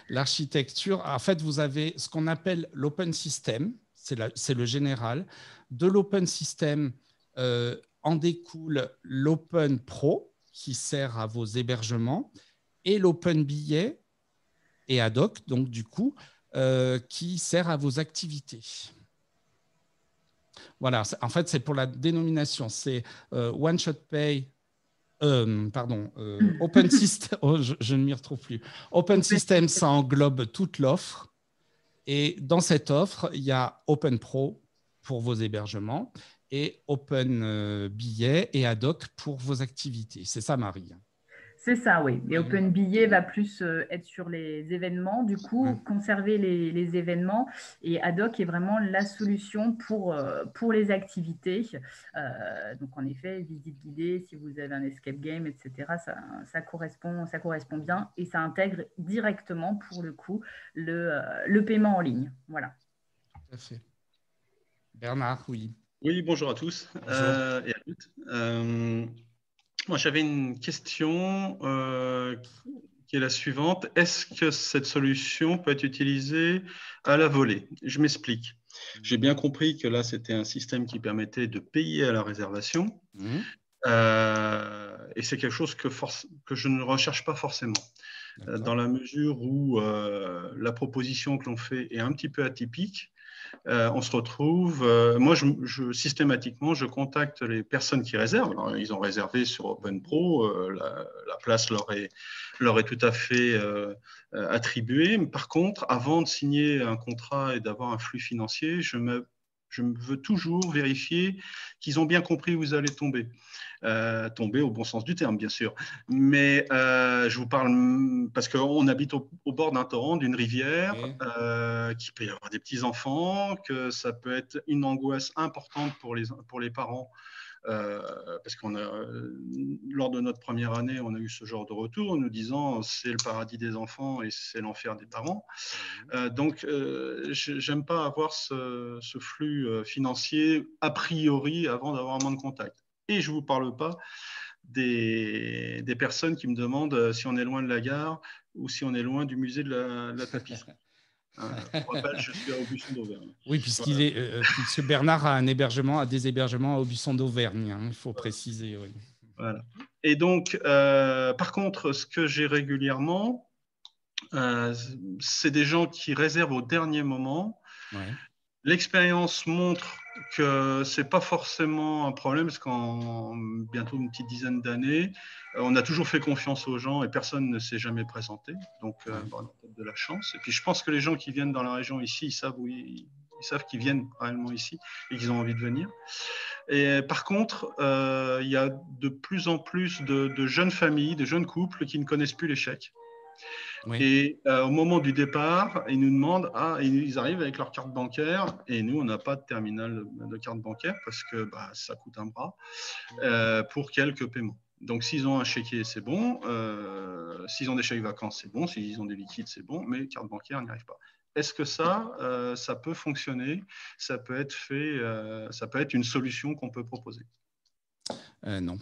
L'architecture, en fait, vous avez ce qu'on appelle l'open system, c'est le général. De l'open system en découle l'open pro qui sert à vos hébergements et l'open billet et Haddock, donc du coup, qui sert à vos activités. Voilà, en fait, c'est pour la dénomination. C'est One Shot Pay. Open System, je ne m'y retrouve plus. Open System, ça englobe toute l'offre. Et dans cette offre, il y a Open Pro pour vos hébergements et Open Billet et Haddock pour vos activités. C'est ça, Marie? C'est ça, oui. Et Open Billet va plus être sur les événements, du coup, conserver les événements. Et Haddock est vraiment la solution pour les activités. Donc, en effet, visite guidée, si vous avez un escape game, etc., ça correspond bien et ça intègre directement, pour le coup, le paiement en ligne. Voilà. Tout à fait. Bernard, oui. Oui, bonjour à tous et à toutes. Moi, j'avais une question qui est la suivante. Est-ce que cette solution peut être utilisée à la volée? Je m'explique. J'ai bien compris que là, c'était un système qui permettait de payer à la réservation. Et c'est quelque chose que je ne recherche pas forcément. Dans la mesure où la proposition que l'on fait est un petit peu atypique. On se retrouve, moi systématiquement je contacte les personnes qui réservent. Alors, ils ont réservé sur OpenPro, la place leur est tout à fait attribuée. Mais par contre, avant de signer un contrat et d'avoir un flux financier, je veux toujours vérifier qu'ils ont bien compris où vous allez tomber. Tomber au bon sens du terme, bien sûr. Mais je vous parle parce qu'on habite au bord d'un torrent, d'une rivière, qu'il peut y avoir des petits-enfants, que ça peut être une angoisse importante pour les parents. Parce lors de notre première année, on a eu ce genre de retour nous disant c'est le paradis des enfants et c'est l'enfer des parents. Donc, j'aime pas avoir ce flux financier a priori avant d'avoir un moindre contact. Et je ne vous parle pas des personnes qui me demandent si on est loin de la gare ou si on est loin du musée de la tapisserie. Je rappelle, je suis à Aubusson d'Auvergne. Oui, puisque Bernard a des hébergements à Aubusson d'Auvergne, il faut préciser. Oui. Voilà. Et donc, par contre, ce que j'ai régulièrement, c'est des gens qui réservent au dernier moment. Ouais. L'expérience montre que ce n'est pas forcément un problème, parce qu'en bientôt une petite dizaine d'années, on a toujours fait confiance aux gens et personne ne s'est jamais présenté. Donc, on a peut-être de la chance. Et puis, je pense que les gens qui viennent dans la région ici, ils savent qu'ils viennent réellement ici et qu'ils ont envie de venir. Et par contre, il y a de plus en plus de jeunes familles, de jeunes couples qui ne connaissent plus l'échec. Oui. Et au moment du départ, ils nous demandent, ils arrivent avec leur carte bancaire et nous, on n'a pas de terminal de carte bancaire parce que ça coûte un bras pour quelques paiements. Donc, s'ils ont un chéquier, c'est bon. S'ils ont des chèques vacances, c'est bon. S'ils ont des liquides, c'est bon. Mais carte bancaire, n'y arrive pas. Est-ce que ça peut fonctionner? Ça peut être fait, ça peut être une solution qu'on peut proposer? Non.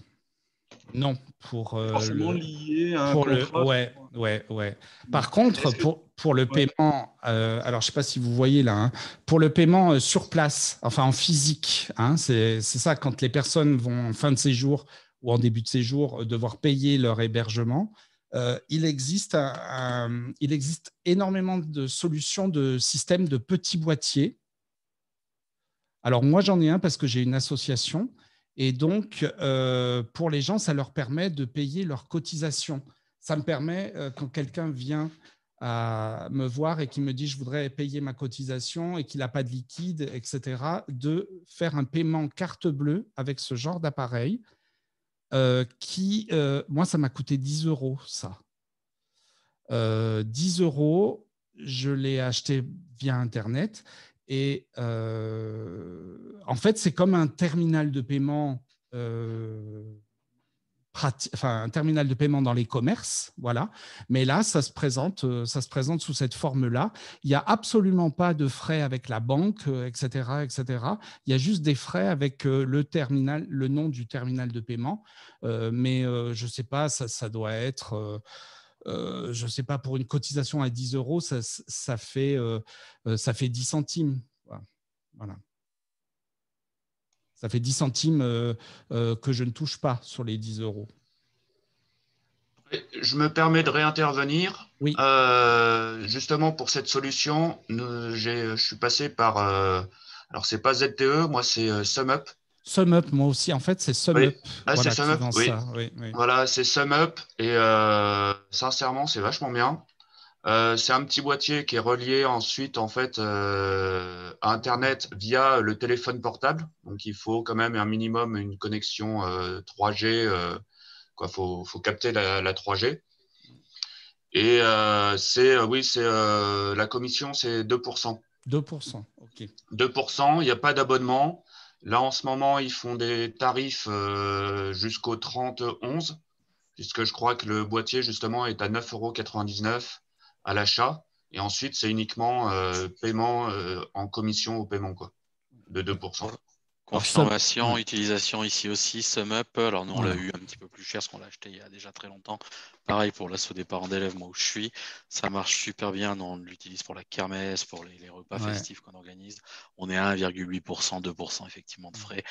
Non, forcément lié à un contrat. Ouais. Par contre, pour le paiement, alors je ne sais pas si vous voyez là, pour le paiement sur place, enfin en physique, c'est ça, quand les personnes vont en fin de séjour ou en début de séjour devoir payer leur hébergement, il existe énormément de solutions de systèmes de petits boîtiers. Alors moi, j'en ai un parce que j'ai une association. Et donc, pour les gens, ça leur permet de payer leurs cotisations. Ça me permet, quand quelqu'un vient à me voir et qui me dit « je voudrais payer ma cotisation » et qu'il n'a pas de liquide, etc., de faire un paiement carte bleue avec ce genre d'appareil qui, moi, ça m'a coûté 10 €, ça. 10 €, je l'ai acheté via Internet. Et en fait, c'est comme un terminal de paiement, un terminal de paiement dans les commerces, voilà. Mais là, ça se présente sous cette forme-là. Il n'y a absolument pas de frais avec la banque, etc., etc. Il y a juste des frais avec le nom du terminal de paiement. Mais je ne sais pas, ça doit être... je ne sais pas, pour une cotisation à 10 €, ça fait 10 centimes. Voilà. Ça fait 10 centimes que je ne touche pas sur les 10 €. Je me permets de réintervenir. Oui. Justement, pour cette solution, je suis passé par... alors, ce n'est pas ZTE, moi, c'est SumUp. SumUp, moi aussi, en fait, c'est SumUp. Oui. C'est SumUp, oui. Oui. Voilà, c'est SumUp et sincèrement, c'est vachement bien. C'est un petit boîtier qui est relié ensuite en fait à Internet via le téléphone portable. Donc il faut quand même un minimum une connexion 3G. Quoi, faut capter la 3G. Et la commission, c'est 2%. 2%, ok. 2%, il n'y a pas d'abonnement. Là, en ce moment, ils font des tarifs jusqu'au 30/11, puisque je crois que le boîtier, justement, est à 9,99 € à l'achat. Et ensuite, c'est uniquement paiement en commission au paiement, quoi, de 2%. Confirmation, utilisation ici aussi, SumUp. Alors nous, on Voilà. l'a eu un petit peu plus cher parce qu'on l'a acheté il y a déjà très longtemps. Pareil pour l'assaut des parents d'élèves, moi où je suis. Ça marche super bien. Nous, on l'utilise pour la kermesse, pour les repas festifs qu'on organise. On est à 1,8%, 2% effectivement de frais.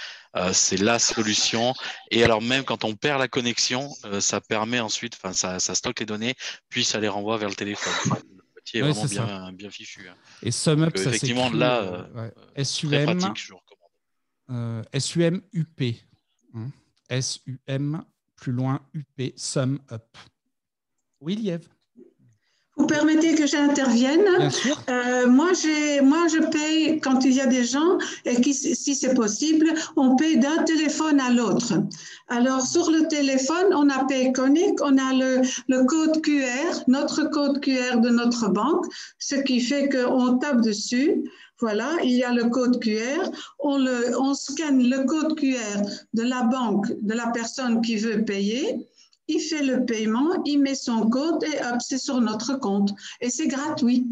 C'est la solution. Et alors même quand on perd la connexion, ça permet ensuite, ça stocke les données, puis ça les renvoie vers le téléphone. Le boîtier est vraiment bien fichu. Et SumUp, ça effectivement, s'écrit là, très pratique, je le recommande. SUMUP. SUM, plus loin, UP, SumUp. Oui, Liève. Vous permettez que j'intervienne? Bien sûr. Moi, je paye quand il y a des gens, et si c'est possible, on paye d'un téléphone à l'autre. Alors, sur le téléphone, on a Payconic, on a le code QR, notre code QR de notre banque, ce qui fait qu'on tape dessus. Voilà, il y a le code QR, on scanne le code QR de la banque, de la personne qui veut payer. Il fait le paiement, il met son code et hop, c'est sur notre compte. Et c'est gratuit.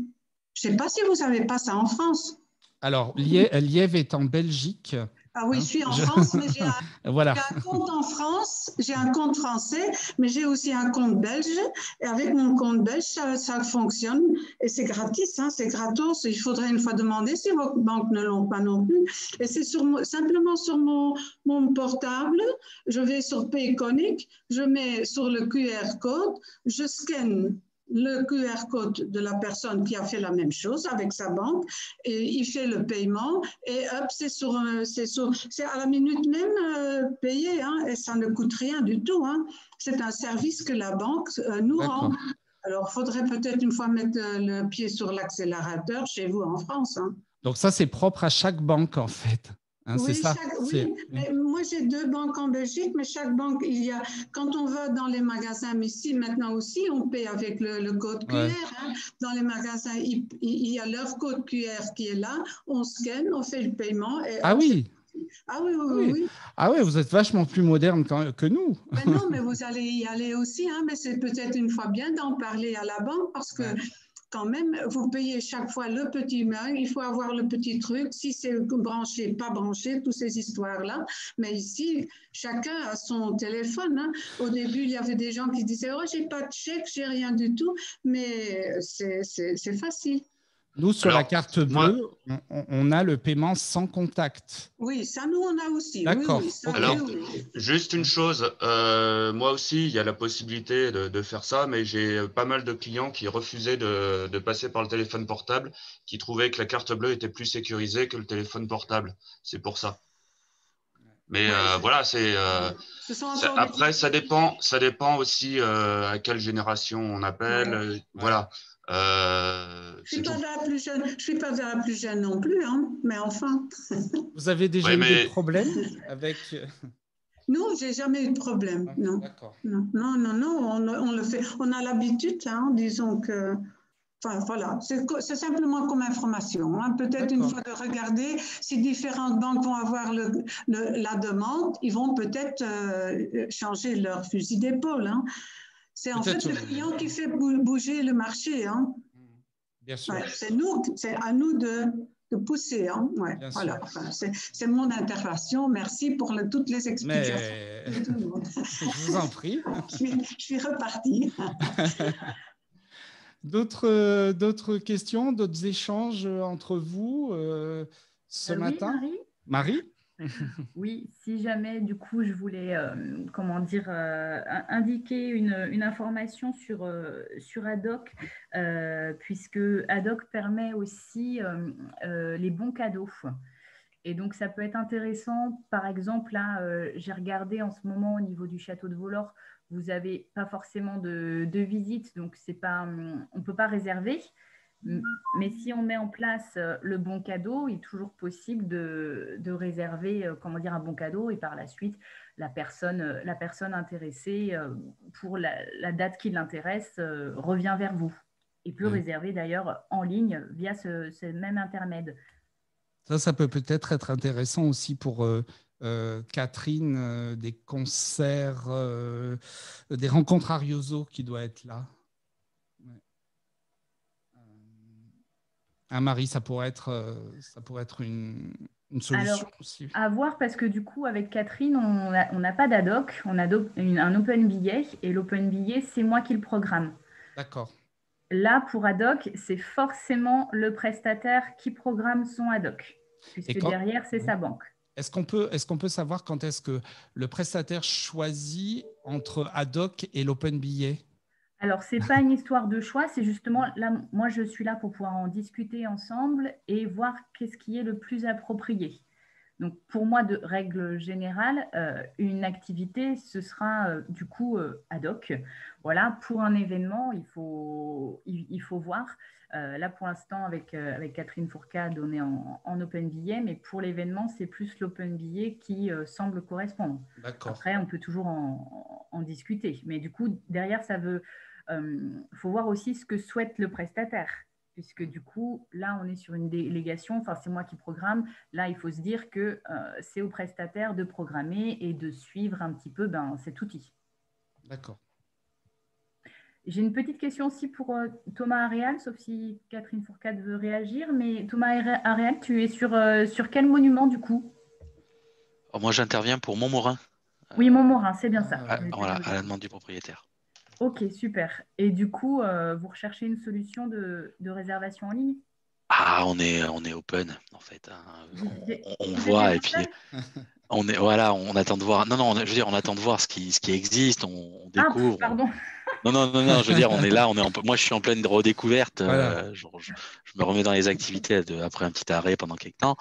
Je ne sais pas si vous n'avez pas ça en France. Alors, Liève est en Belgique. Ah oui, je suis en France, mais j'ai voilà. un compte en France, j'ai un compte français, mais j'ai aussi un compte belge. Et avec mon compte belge, ça fonctionne. Et c'est gratis, hein, c'est gratos. Il faudrait une fois demander si vos banques ne l'ont pas non plus. Et c'est simplement sur mon portable. Je vais sur Payconic, je mets sur le QR code, je scanne le QR code de la personne qui a fait la même chose avec sa banque et il fait le paiement et hop, c'est à la minute même payé, hein, et ça ne coûte rien du tout, hein. C'est un service que la banque nous rend. Alors, il faudrait peut-être une fois mettre le pied sur l'accélérateur chez vous en France, hein. Donc ça, c'est propre à chaque banque en fait. Hein, oui, c'est ça. Mais moi j'ai 2 banques en Belgique, mais chaque banque, quand on va dans les magasins, mais ici maintenant aussi, on paie avec le code QR. Hein. Dans les magasins, il y a leur code QR qui est là, on scanne, on fait le paiement. Et oui. Ah oui. Ah oui, vous êtes vachement plus moderne que nous. Mais non, mais vous allez y aller aussi, hein, mais c'est peut-être une fois bien d'en parler à la banque parce que quand même, vous payez chaque fois le petit mail, il faut avoir le petit truc, si c'est branché, pas branché, toutes ces histoires-là. Mais ici, chacun a son téléphone. Hein. Au début, il y avait des gens qui disaient « Oh, j'ai pas de chèque, j'ai rien du tout », mais c'est facile. Nous, sur la carte bleue, on a le paiement sans contact. Oui, ça, nous, on a aussi. D'accord. Oui, alors, juste une chose, moi aussi, il y a la possibilité de faire ça, mais j'ai pas mal de clients qui refusaient de passer par le téléphone portable, qui trouvaient que la carte bleue était plus sécurisée que le téléphone portable. C'est pour ça. Mais voilà, après, ça dépend aussi à quelle génération on appelle. Voilà. Je ne suis pas la plus jeune non plus, hein, mais enfin. Vous avez déjà eu des problèmes avec… Non, j'ai jamais eu de problème. Non. D'accord. Non, on le fait. On a l'habitude, hein, disons que. Enfin, voilà, c'est simplement comme information. Hein. Peut-être une fois de regarder si différentes banques vont avoir la demande, ils vont peut-être changer leur fusil d'épaule. Hein. C'est en fait le client qui fait bouger le marché. Hein. Bien sûr. C'est à nous de pousser. Hein. Ouais, voilà. Enfin, c'est mon intervention. Merci pour toutes les explications. Mais… Je vous en prie. Je suis repartie. D'autres questions, d'autres échanges entre vous ce matin? Oui, Marie? Oui, si jamais, du coup, je voulais, indiquer une information sur Adoc, puisque Adoc permet aussi les bons cadeaux. Et donc, ça peut être intéressant. Par exemple, là, j'ai regardé en ce moment au niveau du château de Vollore, vous n'avez pas forcément de visite, donc on ne peut pas réserver. Mais si on met en place le bon cadeau, il est toujours possible de réserver un bon cadeau et par la suite, la personne intéressée pour la date qui l'intéresse revient vers vous et peut réserver d'ailleurs en ligne via ce même intermède. Ça peut peut-être être intéressant aussi pour Catherine, des concerts, des rencontres Arioso qui doit être là. Ouais. Marie, ça pourrait être une solution. Alors, aussi. À voir parce que du coup, avec Catherine, on n'a pas d'ADOC, on a un open billet et l'open billet, c'est moi qui le programme. D'accord. Là, pour ADOC, c'est forcément le prestataire qui programme son ADOC, puisque derrière, c'est sa banque. Est-ce qu'on peut savoir quand est-ce que le prestataire choisit entre ADOC et l'open billet? Alors, ce n'est pas une histoire de choix, c'est justement, là, moi, je suis là pour pouvoir en discuter ensemble et voir qu'est-ce qui est le plus approprié. Donc, pour moi, de règle générale, une activité, ce sera du coup ad hoc. Voilà, pour un événement, il faut voir. Là, pour l'instant, avec Catherine Fourcade, on est en open billet, mais pour l'événement, c'est plus l'open billet qui semble correspondre. Après, on peut toujours en discuter. Mais du coup, derrière, ça veut... faut voir aussi ce que souhaite le prestataire. Puisque du coup, là, on est sur une délégation, enfin, c'est moi qui programme. Là, il faut se dire que c'est au prestataire de programmer et de suivre un petit peu cet outil. D'accord. J'ai une petite question aussi pour Thomas Aréal, sauf si Catherine Fourcade veut réagir. Mais Thomas Aréal, tu es sur quel monument du coup? Moi, j'interviens pour Montmorin. Oui, Montmorin, c'est bien ça. Voilà, à la demande du propriétaire. Ok, super. Et du coup, vous recherchez une solution de réservation en ligne? Ah, on est open, en fait. On voit et puis on attend de voir. Non, je veux dire, on attend de voir ce qui existe, on découvre. Ah, pardon. Non, je veux dire, on est là, moi je suis en pleine redécouverte, voilà. Je me remets dans les activités après un petit arrêt pendant quelques temps,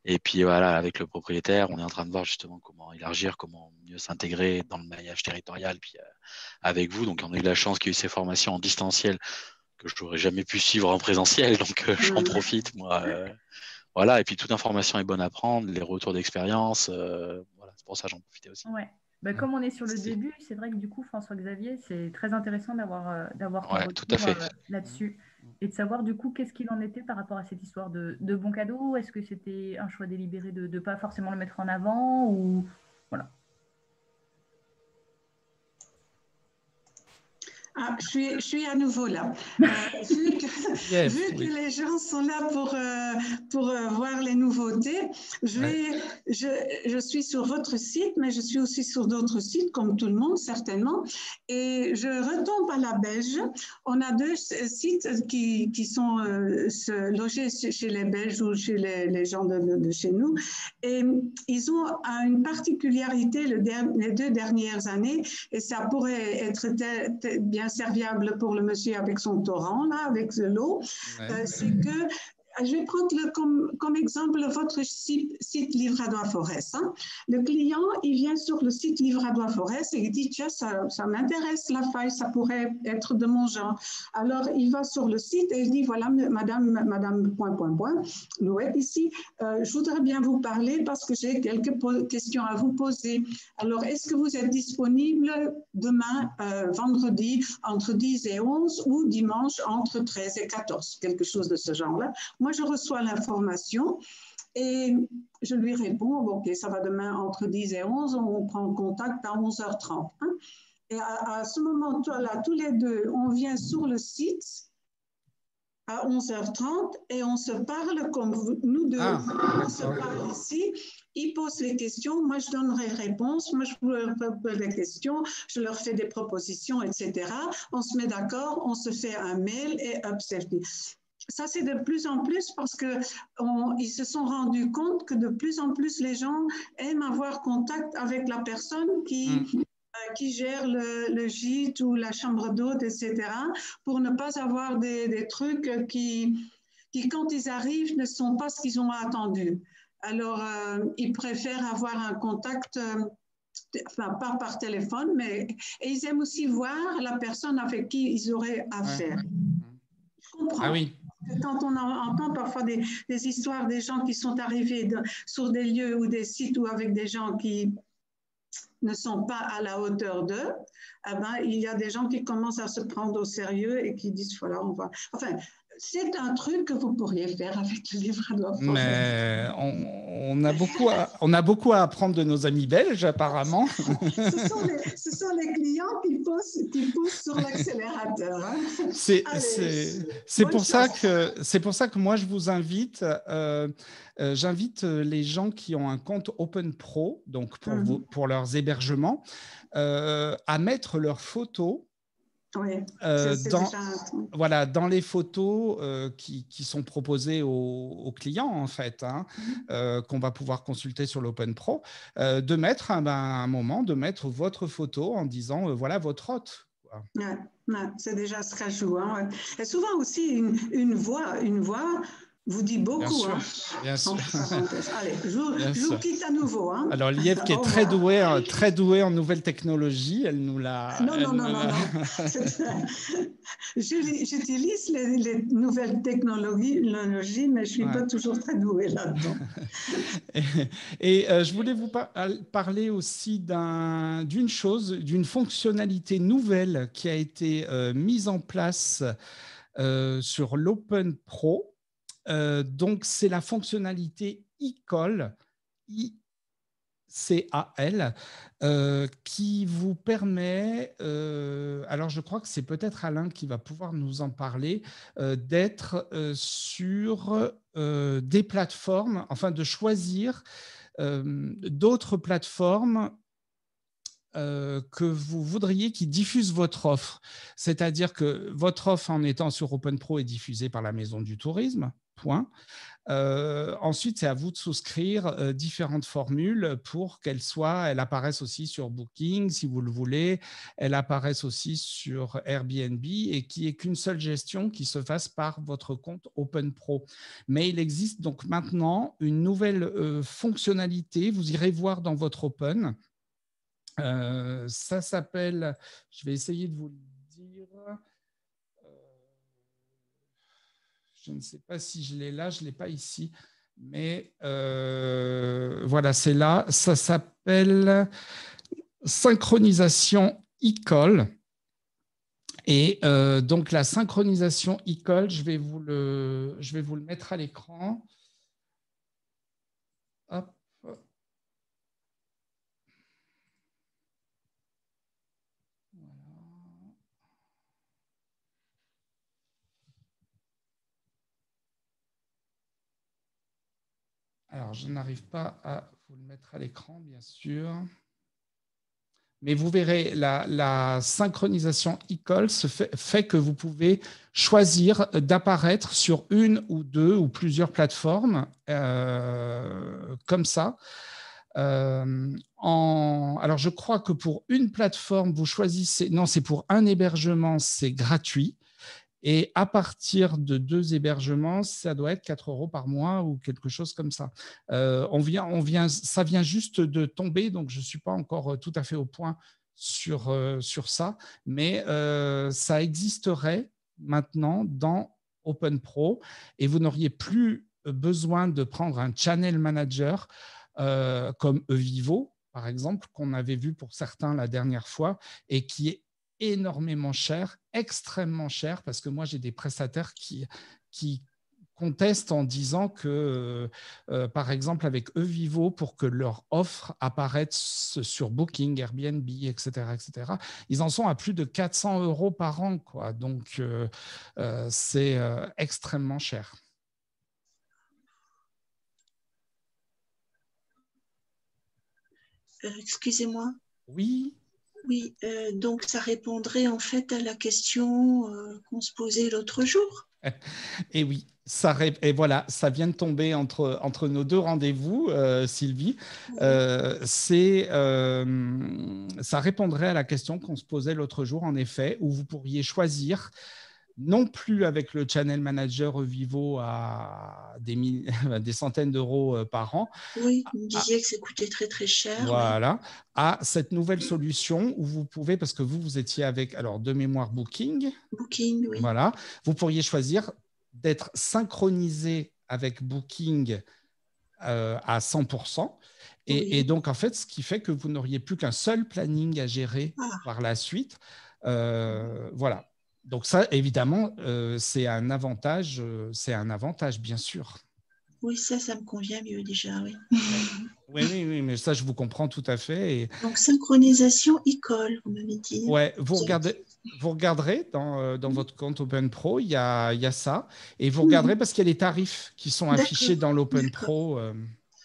et puis voilà, avec le propriétaire, on est en train de voir justement comment élargir, comment mieux s'intégrer dans le maillage territorial, puis avec vous, donc on a eu la chance qu'il y ait eu ces formations en distanciel que je n'aurais jamais pu suivre en présentiel, donc j'en profite, moi. Voilà, et puis toute information est bonne à prendre, les retours d'expérience, voilà, c'est pour ça que j'en profitais aussi. Ouais. Comme on est sur le début, c'est vrai que du coup, François-Xavier, c'est très intéressant d'avoir ton retour là-dessus et de savoir du coup qu'est-ce qu'il en était par rapport à cette histoire de bon cadeau. Est-ce que c'était un choix délibéré de ne pas forcément le mettre en avant ou voilà. Ah, je suis à nouveau là. Vu que les gens sont là pour voir les nouveautés, je suis sur votre site, mais je suis aussi sur d'autres sites, comme tout le monde, certainement. Et je retombe à la Belge. On a deux sites qui sont logés chez les Belges ou chez les gens de chez nous. Et ils ont une particularité les 2 dernières années, et ça pourrait être bien serviable pour le monsieur avec son torrent, là, avec de l'eau, c'est que, je vais prendre comme exemple votre site Livradois Forest. Hein. Le client, il vient sur le site Livradois Forest et il dit, tiens, ça m'intéresse la faille, ça pourrait être de mon genre. Alors, il va sur le site et il dit, voilà, madame, Louette, ici, je voudrais bien vous parler parce que j'ai quelques questions à vous poser. Alors, est-ce que vous êtes disponible demain, vendredi, entre 10 et 11 ou dimanche, entre 13 et 14, quelque chose de ce genre-là? Moi, je reçois l'information et je lui réponds, ok, ça va demain entre 10 et 11, on prend contact à 11h30. Hein. Et à ce moment-là, tous les deux, on vient sur le site à 11h30 et on se parle comme nous deux, on se parle ici. Ils posent les questions, moi je donnerai réponse, moi je leur pose les questions, je leur fais des propositions, etc. On se met d'accord, on se fait un mail et hop, c'est fini. Ça, c'est de plus en plus parce qu'ils se sont rendus compte que de plus en plus les gens aiment avoir contact avec la personne qui gère le gîte ou la chambre d'hôte, etc., pour ne pas avoir des trucs qui, quand ils arrivent, ne sont pas ce qu'ils ont attendu. Alors, ils préfèrent avoir un contact, enfin, pas par téléphone, mais et ils aiment aussi voir la personne avec qui ils auraient affaire. Je comprends. Ah oui. Quand on entend parfois des histoires des gens qui sont arrivés sur des lieux ou des sites ou avec des gens qui ne sont pas à la hauteur d'eux, eh ben, il y a des gens qui commencent à se prendre au sérieux et qui disent, voilà, on va... Enfin, c'est un truc que vous pourriez faire avec le livre de la forêt. Mais on a beaucoup à apprendre de nos amis belges, apparemment. Ce sont les clients qui poussent sur l'accélérateur. Hein. C'est pour ça que moi, je vous invite, j'invite les gens qui ont un compte Open Pro, donc pour leurs hébergements, à mettre leurs photos. Oui, dans les photos qui sont proposées aux clients, en fait, hein, qu'on va pouvoir consulter sur l'Open Pro, de mettre un moment, de mettre votre photo en disant voilà votre hôte. Ouais, c'est déjà ce qu'ajoute. Hein, ouais. Et souvent aussi, une voix vous dit beaucoup. Bien sûr. Allez, je vous quitte à nouveau. Hein. Alors, Lièvre, qui est très douée en nouvelles technologies, elle nous l'a... Non. J'utilise les nouvelles technologies, mais je ne suis pas toujours très douée là-dedans. Et je voulais vous parler aussi d'une fonctionnalité nouvelle qui a été mise en place sur l'Open Pro. Donc, c'est la fonctionnalité e-call, I-C-A-L, qui vous permet, alors je crois que c'est peut-être Alain qui va pouvoir nous en parler, d'être sur des plateformes, enfin de choisir d'autres plateformes que vous voudriez qui diffusent votre offre. C'est-à-dire que votre offre en étant sur Open Pro est diffusée par la Maison du Tourisme, point. Ensuite, c'est à vous de souscrire différentes formules pour qu'elles apparaissent aussi sur Booking, si vous le voulez, elles apparaissent aussi sur Airbnb et qu'il n'y ait qu'une seule gestion qui se fasse par votre compte Open Pro. Mais il existe donc maintenant une nouvelle fonctionnalité, vous irez voir dans votre Open. Ça s'appelle, je vais essayer de vous le dire, je ne sais pas si je l'ai là, je ne l'ai pas ici, mais voilà, c'est là, ça s'appelle synchronisation e-call. Et donc la synchronisation e-call, je vais vous le mettre à l'écran. Hop. Alors, je n'arrive pas à vous le mettre à l'écran, bien sûr. Mais vous verrez, la synchronisation e-call fait que vous pouvez choisir d'apparaître sur une ou deux ou plusieurs plateformes comme ça. Alors, je crois que pour une plateforme, vous choisissez... Non, c'est pour un hébergement, c'est gratuit. Et à partir de 2 hébergements, ça doit être 4 € par mois ou quelque chose comme ça. Ça vient juste de tomber, donc je ne suis pas encore tout à fait au point sur ça, mais ça existerait maintenant dans Open Pro et vous n'auriez plus besoin de prendre un channel manager comme eVivo, par exemple, qu'on avait vu pour certains la dernière fois et qui est énormément cher, extrêmement cher, parce que moi, j'ai des prestataires qui contestent en disant que, par exemple, avec eVivo, pour que leur offre apparaisse sur Booking, Airbnb, etc., ils en sont à plus de 400 € par an, quoi. Donc, c'est extrêmement cher. Excusez-moi. Oui. Oui, donc ça répondrait en fait à la question qu'on se posait l'autre jour. Et oui, et voilà, ça vient de tomber entre nos 2 rendez-vous, Sylvie. Ça répondrait à la question qu'on se posait l'autre jour, en effet, où vous pourriez choisir non plus avec le Channel Manager Vivo à des centaines d'euros par an. Oui, vous me disiez que ça coûtait très très cher. Voilà, à cette nouvelle solution où vous pouvez, parce que vous étiez avec, alors de mémoire Booking. Booking, oui. Voilà, vous pourriez choisir d'être synchronisé avec Booking à 100%. Et donc, en fait, ce qui fait que vous n'auriez plus qu'un seul planning à gérer par la suite. Voilà. Donc ça, évidemment, c'est un avantage, bien sûr. Oui, ça me convient mieux déjà, oui. Oui, mais ça, je vous comprends tout à fait. Et... Donc, synchronisation e-call, vous m'avez dit. Oui, vous regarderez dans votre compte Open Pro, il y a ça. Et vous regarderez parce qu'il y a les tarifs qui sont affichés dans l'Open Pro.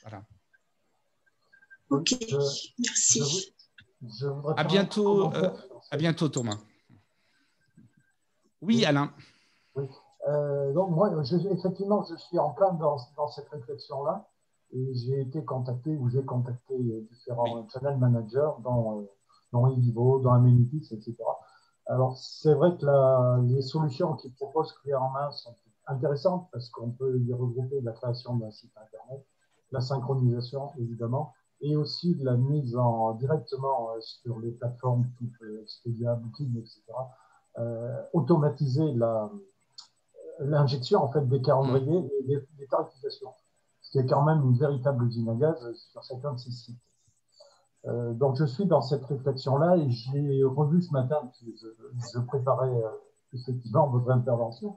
Voilà. Ok, merci. À bientôt, Thomas. Oui, Alain. Oui. Donc moi, effectivement, je suis en plein dans cette réflexion-là. Et j'ai contacté différents channel managers dans eVivo, dans Amenities, etc. Alors, c'est vrai que les solutions qu'ils proposent clés en main sont intéressantes parce qu'on peut y regrouper la création d'un site Internet, la synchronisation, évidemment, et aussi de la mise directement sur les plateformes type Expedia, Booking, etc. Automatiser l'injection en fait, des calendriers et des tarifications, ce qui est quand même une véritable usine à gaz sur chacun de ces sites. Donc, je suis dans cette réflexion-là et j'ai revu ce matin, je préparais effectivement votre intervention,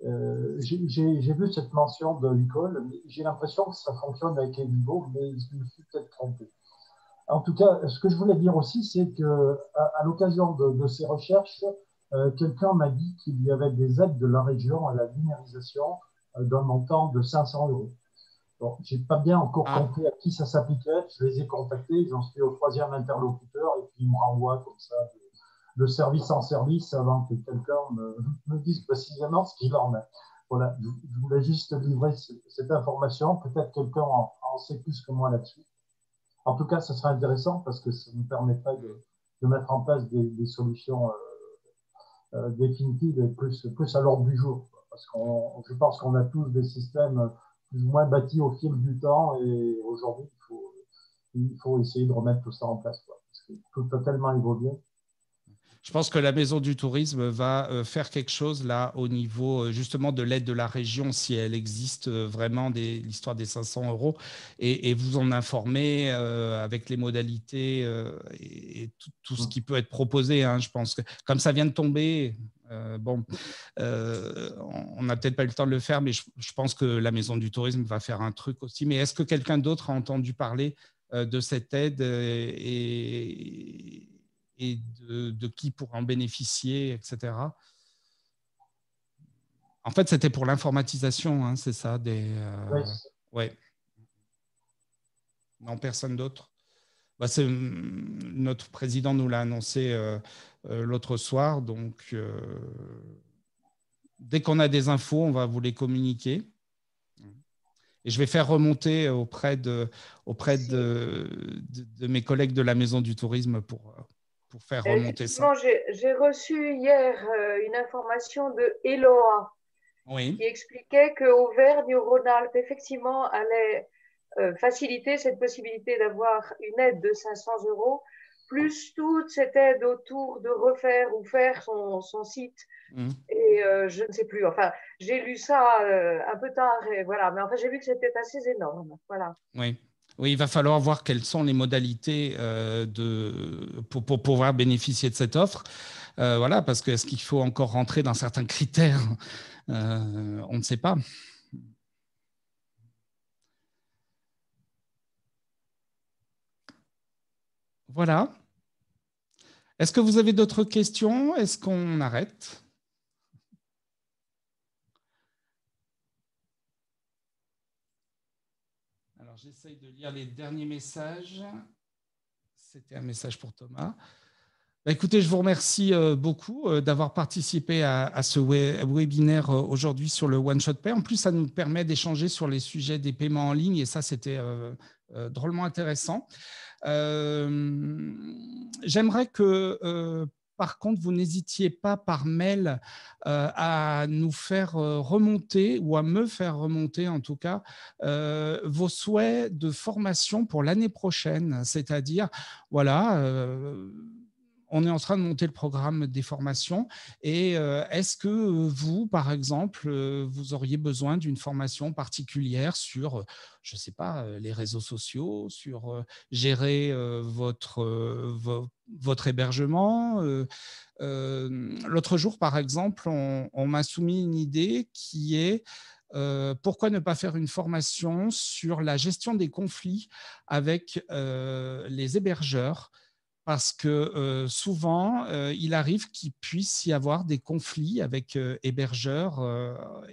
j'ai vu cette mention de l'e-call, mais j'ai l'impression que ça fonctionne avec eVivo, mais je me suis peut-être trompé. En tout cas, ce que je voulais dire aussi, c'est qu'à l'occasion de ces recherches, quelqu'un m'a dit qu'il y avait des aides de la région à la numérisation d'un montant de 500 €. Bon, je n'ai pas bien encore compris à qui ça s'appliquait. Je les ai contactés, j'en suis au 3e interlocuteur et puis ils me renvoient comme ça de service en service avant que quelqu'un me dise précisément ce qu'il en est. Voilà, je voulais juste livrer cette information. Peut-être quelqu'un en sait plus que moi là-dessus. En tout cas, ça serait intéressant parce que ça nous permettrait de mettre en place des solutions définitives et plus à l'ordre du jour. Parce que je pense qu'on a tous des systèmes plus ou moins bâtis au fil du temps et aujourd'hui, il faut essayer de remettre tout ça en place, parce que tout a tellement évolué. Je pense que la Maison du Tourisme va faire quelque chose là au niveau justement de l'aide de la région, si elle existe vraiment, l'histoire des 500 € et vous en informer avec les modalités et tout ce qui peut être proposé. Hein, je pense que comme ça vient de tomber, on n'a peut-être pas eu le temps de le faire, mais je pense que la Maison du Tourisme va faire un truc aussi. Mais est-ce que quelqu'un d'autre a entendu parler de cette aide et de qui pourra en bénéficier, etc. En fait, c'était pour l'informatisation, hein, c'est ça Oui. Ouais. Non, personne d'autre. Notre président nous l'a annoncé l'autre soir, donc dès qu'on a des infos, on va vous les communiquer. Et je vais faire remonter auprès de mes collègues de la Maison du Tourisme pour faire remonter ça. J'ai reçu hier une information de Eloa qui expliquait qu'Auvergne-Rhône-Alpes, effectivement, allait faciliter cette possibilité d'avoir une aide de 500 €, plus toute cette aide autour de refaire ou faire son site. Et je ne sais plus. Enfin, j'ai lu ça un peu tard, et voilà. Mais enfin, j'ai vu que c'était assez énorme. Voilà. Oui, il va falloir voir quelles sont les modalités pour pouvoir bénéficier de cette offre. Voilà, parce que est-ce qu'il faut encore rentrer dans certains critères on ne sait pas. Voilà. Est-ce que vous avez d'autres questions? Est-ce qu'on arrête? Alors, j'essaye de lire les derniers messages. C'était un message pour Thomas. Écoutez, je vous remercie beaucoup d'avoir participé à ce webinaire aujourd'hui sur le One Shot Pay. En plus, ça nous permet d'échanger sur les sujets des paiements en ligne et ça, c'était drôlement intéressant. J'aimerais que par contre, vous n'hésitiez pas par mail à nous faire remonter, ou à me faire remonter en tout cas, vos souhaits de formation pour l'année prochaine. C'est-à-dire, voilà, on est en train de monter le programme des formations et est-ce que vous, par exemple, vous auriez besoin d'une formation particulière sur, je ne sais pas, les réseaux sociaux, sur gérer votre hébergement. L'autre jour, par exemple, on m'a soumis une idée qui est pourquoi ne pas faire une formation sur la gestion des conflits avec les hébergeurs, parce que souvent, il arrive qu'il puisse y avoir des conflits avec hébergeurs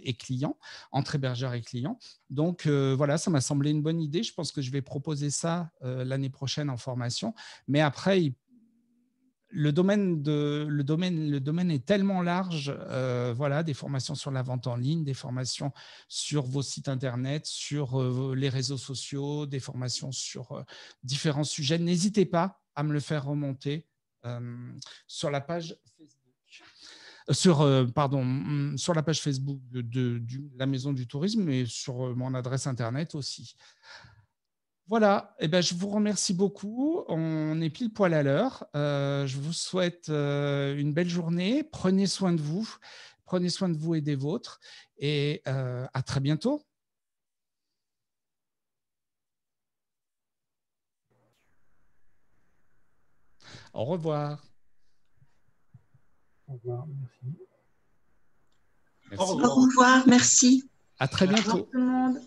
et clients, entre hébergeurs et clients. Donc, voilà, ça m'a semblé une bonne idée. Je pense que je vais proposer ça l'année prochaine en formation. Mais après, le domaine est tellement large, voilà, des formations sur la vente en ligne, des formations sur vos sites internet, sur les réseaux sociaux, des formations sur différents sujets. N'hésitez pas à me le faire remonter sur la page Facebook. Sur la page Facebook de la Maison du Tourisme et sur mon adresse internet aussi. Voilà, eh ben, je vous remercie beaucoup. On est pile poil à l'heure. Je vous souhaite une belle journée. Prenez soin de vous et des vôtres. Et à très bientôt. Au revoir. Au revoir, merci. Au revoir, merci. À très bientôt. Au revoir tout le monde.